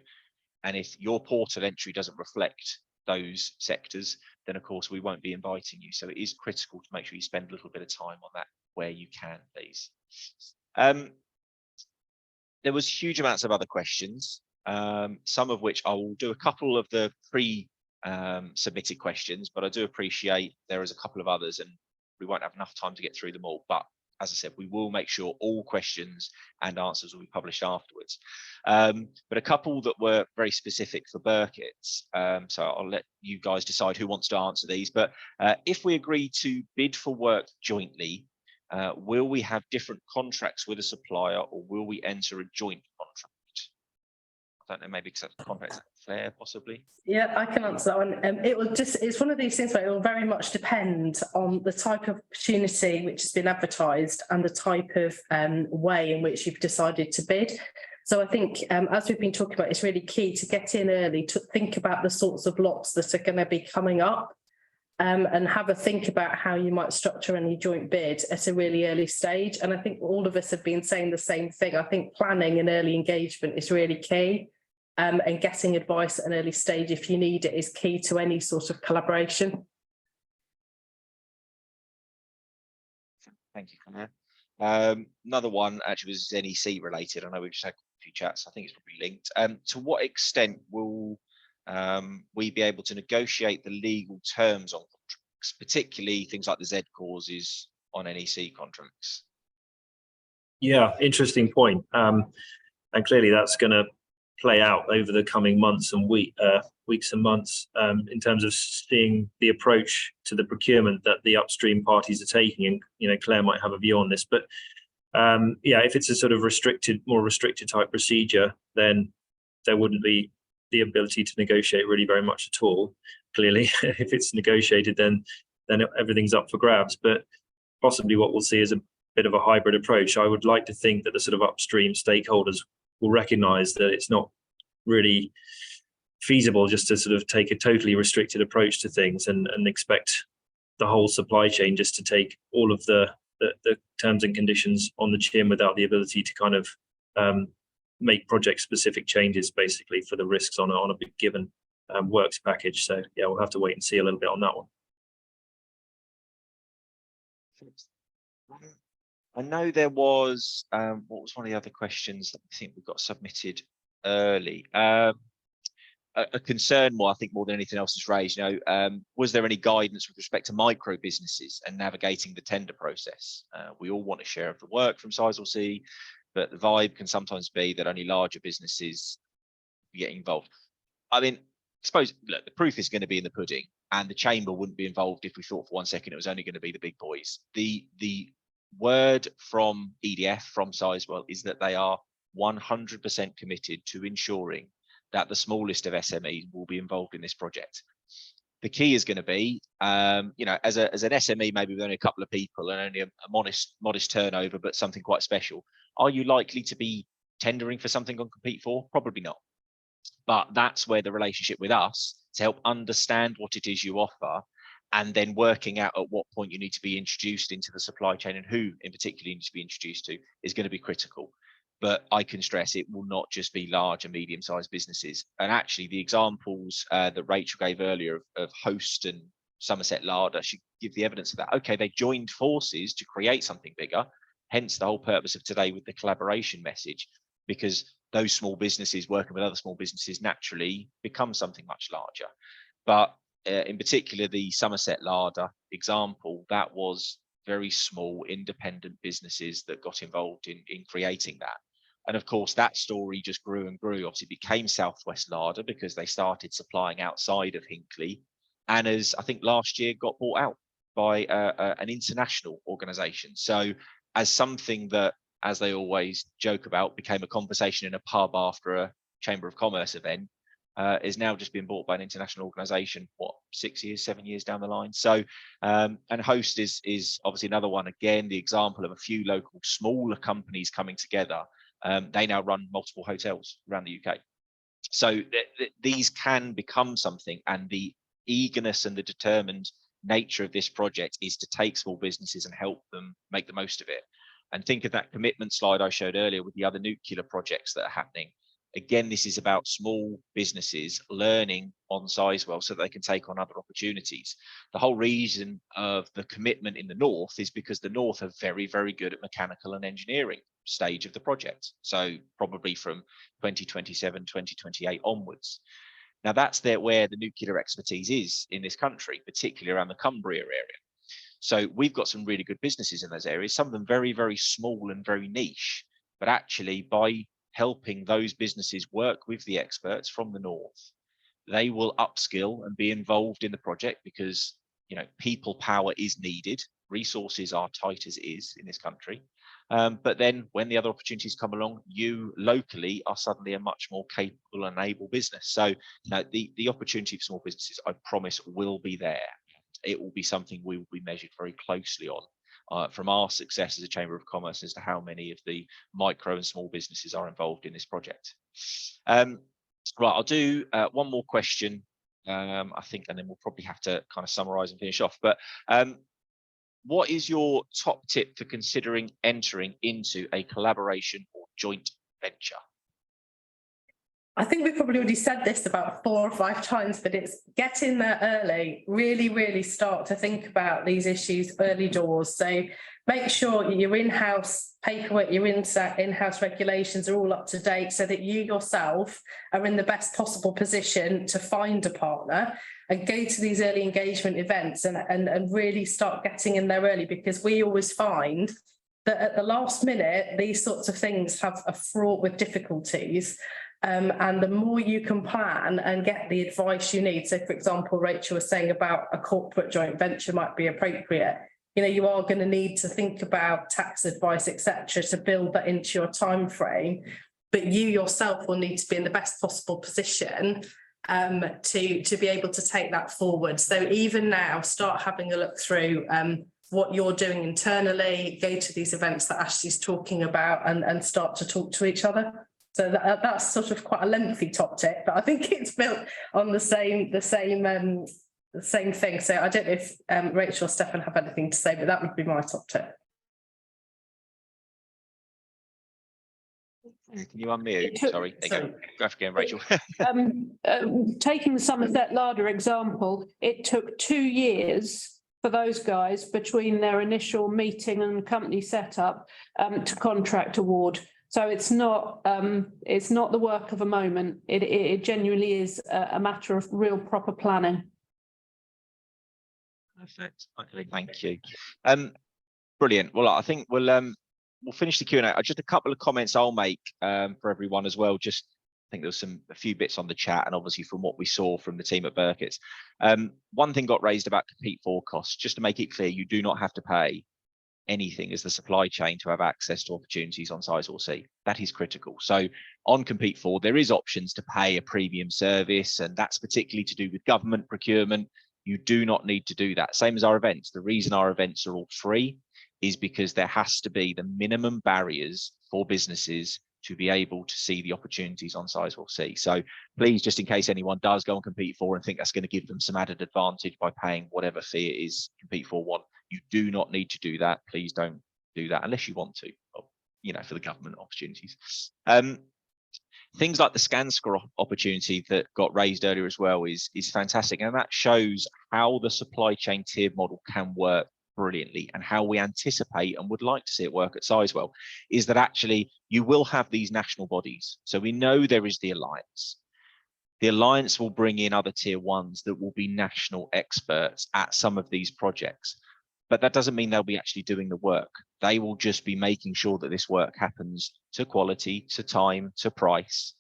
And if your portal entry doesn't reflect those sectors, then of course we won't be inviting you. So it is critical to make sure you spend a little bit of time on that where you can, please. There was huge amounts of other questions, some of which I will do a couple of the submitted questions, but I do appreciate there is a couple of others and we won't have enough time to get through them all. But as I said, we will make sure all questions and answers will be published afterwards. But a couple that were very specific for Birketts, so I'll let you guys decide who wants to answer these. But if we agree to bid for work jointly, will we have different contracts with a supplier, or will we enter a joint contract? I don't know, maybe because contracts fair, possibly. Yeah, I can answer that one. It's one of these things where it will very much depend on the type of opportunity which has been advertised and the type of way in which you've decided to bid. So I think, as we've been talking about, it's really key to get in early, to think about the sorts of lots that are going to be coming up, and have a think about how you might structure any joint bid at a really early stage. And I think all of us have been saying the same thing. I think planning and early engagement is really key, and getting advice at an early stage if you need it is key to any sort of collaboration. Thank you, Claire. Another one actually was NEC related. I know we've just had a few chats. I think it's probably linked. To what extent will we be able to negotiate the legal terms on contracts, particularly things like the Z clauses on NEC contracts? Yeah, interesting point. And clearly that's going to play out over the coming months and weeks and months, in terms of seeing the approach to the procurement that the upstream parties are taking. And, you know, Claire might have a view on this, but yeah, if it's a sort of more restricted type procedure, then there wouldn't be the ability to negotiate really very much at all. Clearly, if it's negotiated, then everything's up for grabs. But possibly what we'll see is a bit of a hybrid approach. I would like to think that the sort of upstream stakeholders will recognise that it's not really feasible just to sort of take a totally restricted approach to things and expect the whole supply chain just to take all of the terms and conditions on the chin without the ability to kind of make project specific changes basically for the risks on a big given works package. So yeah, we'll have to wait and see a little bit on that one. I know there was what was one of the other questions that I think we got submitted early? A concern more, I think, more than anything else is raised. You know, was there any guidance with respect to micro businesses and navigating the tender process? We all want a share of the work from Sizewell C, but the vibe can sometimes be that only larger businesses get involved. I mean, I suppose, look, the proof is going to be in the pudding, and the chamber wouldn't be involved if we thought for 1 second it was only going to be the big boys. The word from EDF, from Sizewell, is that they are 100% committed to ensuring that the smallest of SMEs will be involved in this project. The key is going to be, you know, as an SME, maybe with only a couple of people and only a modest turnover, but something quite special. Are you likely to be tendering for something on Compete For? Probably not. But that's where the relationship with us to help understand what it is you offer, and then working out at what point you need to be introduced into the supply chain and who in particular you need to be introduced to, is going to be critical. But I can stress it will not just be large and medium-sized businesses. And actually, the examples that Rachel gave earlier of Host and Somerset Larder should give the evidence of that. Okay, they joined forces to create something bigger, hence the whole purpose of today with the collaboration message, because those small businesses working with other small businesses naturally become something much larger. But in particular, the Somerset Larder example, that was very small independent businesses that got involved in creating that. And of course, that story just grew and grew. Obviously, it became Southwest Larder because they started supplying outside of Hinckley. And as I think last year got bought out by an international organization. So as something that, as they always joke about, became a conversation in a pub after a Chamber of Commerce event, is now just being bought by an international organization, what, 6 years, 7 years down the line. So, and Host is obviously another one, again, the example of a few local smaller companies coming together. They now run multiple hotels around the UK. So these can become something, and the eagerness and the determined nature of this project is to take small businesses and help them make the most of it. And think of that commitment slide I showed earlier with the other nuclear projects that are happening. Again, this is about small businesses learning on Sizewell so that they can take on other opportunities. The whole reason of the commitment in the north is because the north are very, very good at mechanical and engineering stage of the project. So probably from 2027, 2028 onwards. Now that's where the nuclear expertise is in this country, particularly around the Cumbria area. So we've got some really good businesses in those areas, some of them very, very small and very niche, but actually by helping those businesses work with the experts from the north, they will upskill and be involved in the project because, you know, people power is needed. Resources are tight as it is in this country. But then when the other opportunities come along, you locally are suddenly a much more capable and able business. So, you know, the opportunity for small businesses, I promise, will be there. It will be something we will be measured very closely on from our success as a Chamber of Commerce as to how many of the micro and small businesses are involved in this project. Right, I'll do one more question, I think, and then we'll probably have to kind of summarize and finish off. But what is your top tip for considering entering into a collaboration or joint venture? I think we've probably already said this about 4 or 5 times, but it's get in there early, really start to think about these issues early doors. So make sure your in-house paperwork, your in-house regulations are all up to date so that you yourself are in the best possible position to find a partner and go to these early engagement events and really start getting in there early, because we always find that at the last minute, these sorts of things are fraught with difficulties. And the more you can plan and get the advice you need. So, for example, Rachel was saying about a corporate joint venture might be appropriate. You know, you are going to need to think about tax advice, etc., to build that into your time frame. But you yourself will need to be in the best possible position to be able to take that forward. So even now, start having a look through what you're doing internally. Go to these events that Ashley's talking about and start to talk to each other. So that's sort of quite a lengthy top tip, but I think it's built on the same thing. So I don't know if Rachel or Stefan have anything to say, but that would be my top tip. Can you unmute? Sorry. Go again, Rachel. Taking the Somerset Larder example, it took 2 years for those guys between their initial meeting and company setup to contract award. So it's not the work of a moment. It genuinely is a matter of real proper planning. Perfect. Okay, thank you. Brilliant. Well, I think we'll finish the Q&A. Just a couple of comments I'll make for everyone as well. Just I think there's a few bits on the chat, and obviously from what we saw from the team at Birketts. One thing got raised about compete for costs. Just to make it clear, you do not have to pay anything as the supply chain to have access to opportunities on Sizewell C. That is critical. So on compete for, there is options to pay a premium service, and that's particularly to do with government procurement. You do not need to do that. Same as our events. The reason our events are all free is because there has to be the minimum barriers for businesses to be able to see the opportunities on Sizewell C. So please, just in case anyone does go and compete for and think that's going to give them some added advantage by paying whatever fee it is compete for one, you do not need to do that. Please don't do that unless you want to, you know, for the government opportunities. Things like the ScanScore opportunity that got raised earlier as well is fantastic. And that shows how the supply chain tiered model can work brilliantly, and how we anticipate and would like to see it work at Sizewell is that actually you will have these national bodies. So we know there is the Alliance. The Alliance will bring in other tier ones that will be national experts at some of these projects. But that doesn't mean they'll be actually doing the work. They will just be making sure that this work happens to quality, to time, to price.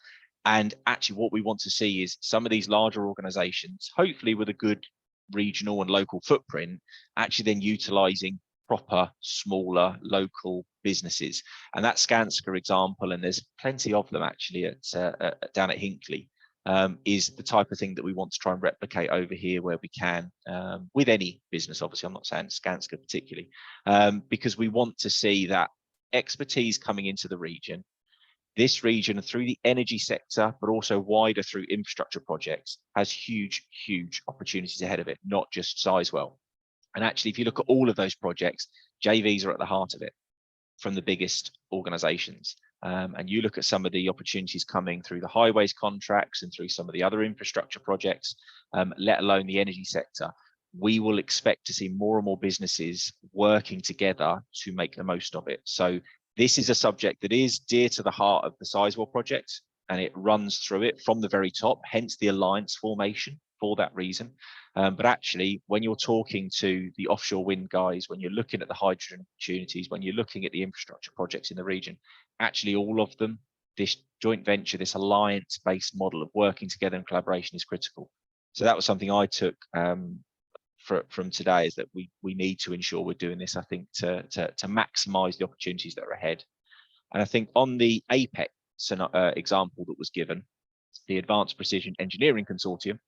And actually what we want to see is some of these larger organizations, hopefully with a good regional and local footprint, actually then utilizing proper, smaller, local businesses. And that ScanScore example, and there's plenty of them actually down at Hinckley, is the type of thing that we want to try and replicate over here where we can, with any business. Obviously, I'm not saying Skanska particularly, because we want to see that expertise coming into the region. This region, through the energy sector, but also wider through infrastructure projects, has huge, huge opportunities ahead of it, not just Sizewell. And actually, if you look at all of those projects, JVs are at the heart of it from the biggest organisations. And you look at some of the opportunities coming through the highways contracts and through some of the other infrastructure projects, let alone the energy sector, we will expect to see more and more businesses working together to make the most of it. So this is a subject that is dear to the heart of the Sizewell project, and it runs through it from the very top, hence the alliance formation for that reason. But actually, when you're talking to the offshore wind guys, when you're looking at the hydrogen opportunities, when you're looking at the infrastructure projects in the region, actually all of them, this joint venture, this alliance-based model of working together in collaboration is critical. So that was something I took from today, is that we need to ensure we're doing this, I think, to maximise the opportunities that are ahead. And I think on the APEC example that was given, the Advanced Precision Engineering Consortium,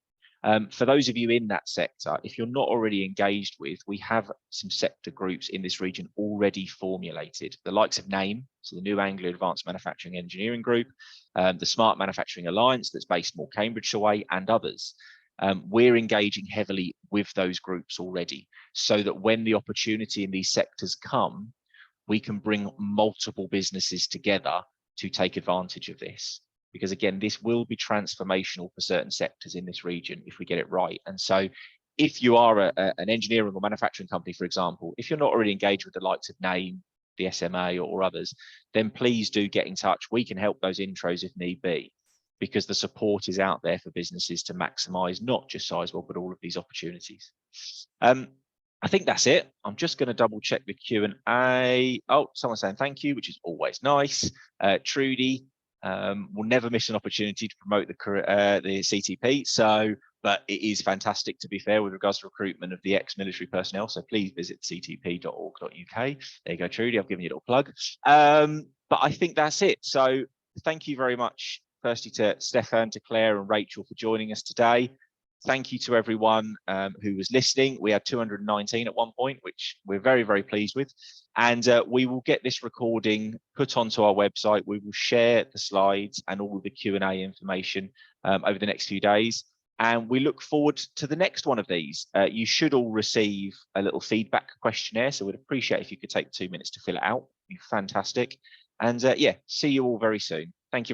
for those of you in that sector, if you're not already engaged with, we have some sector groups in this region already formulated. The likes of NAME, so the New Anglia Advanced Manufacturing Engineering Group, the Smart Manufacturing Alliance that's based more Cambridgeshire way, and others. We're engaging heavily with those groups already, so that when the opportunity in these sectors come, we can bring multiple businesses together to take advantage of this. Because again, this will be transformational for certain sectors in this region if we get it right. And so if you are an engineering or manufacturing company, for example, if you're not already engaged with the likes of NAME, the SMA or others, then please do get in touch. We can help those intros if need be, because the support is out there for businesses to maximise not just Sizewell, but all of these opportunities. I think that's it. I'm just going to double check the Q&A. Oh, someone's saying thank you, which is always nice. Trudy, will never miss an opportunity to promote the CTP. So, but it is fantastic, to be fair, with regards to recruitment of the ex-military personnel. So please visit ctp.org.uk. There you go, Trudy. I've given you a little plug. But I think that's it. So thank you very much, firstly, to Stefan, to Claire and Rachel for joining us today. Thank you to everyone who was listening. We had 219 at one point, which we're very, very pleased with. And we will get this recording put onto our website. We will share the slides and all of the Q&A information over the next few days. And we look forward to the next one of these. You should all receive a little feedback questionnaire. So we'd appreciate if you could take 2 minutes to fill it out. It'd be fantastic. And yeah, see you all very soon. Thank you very much.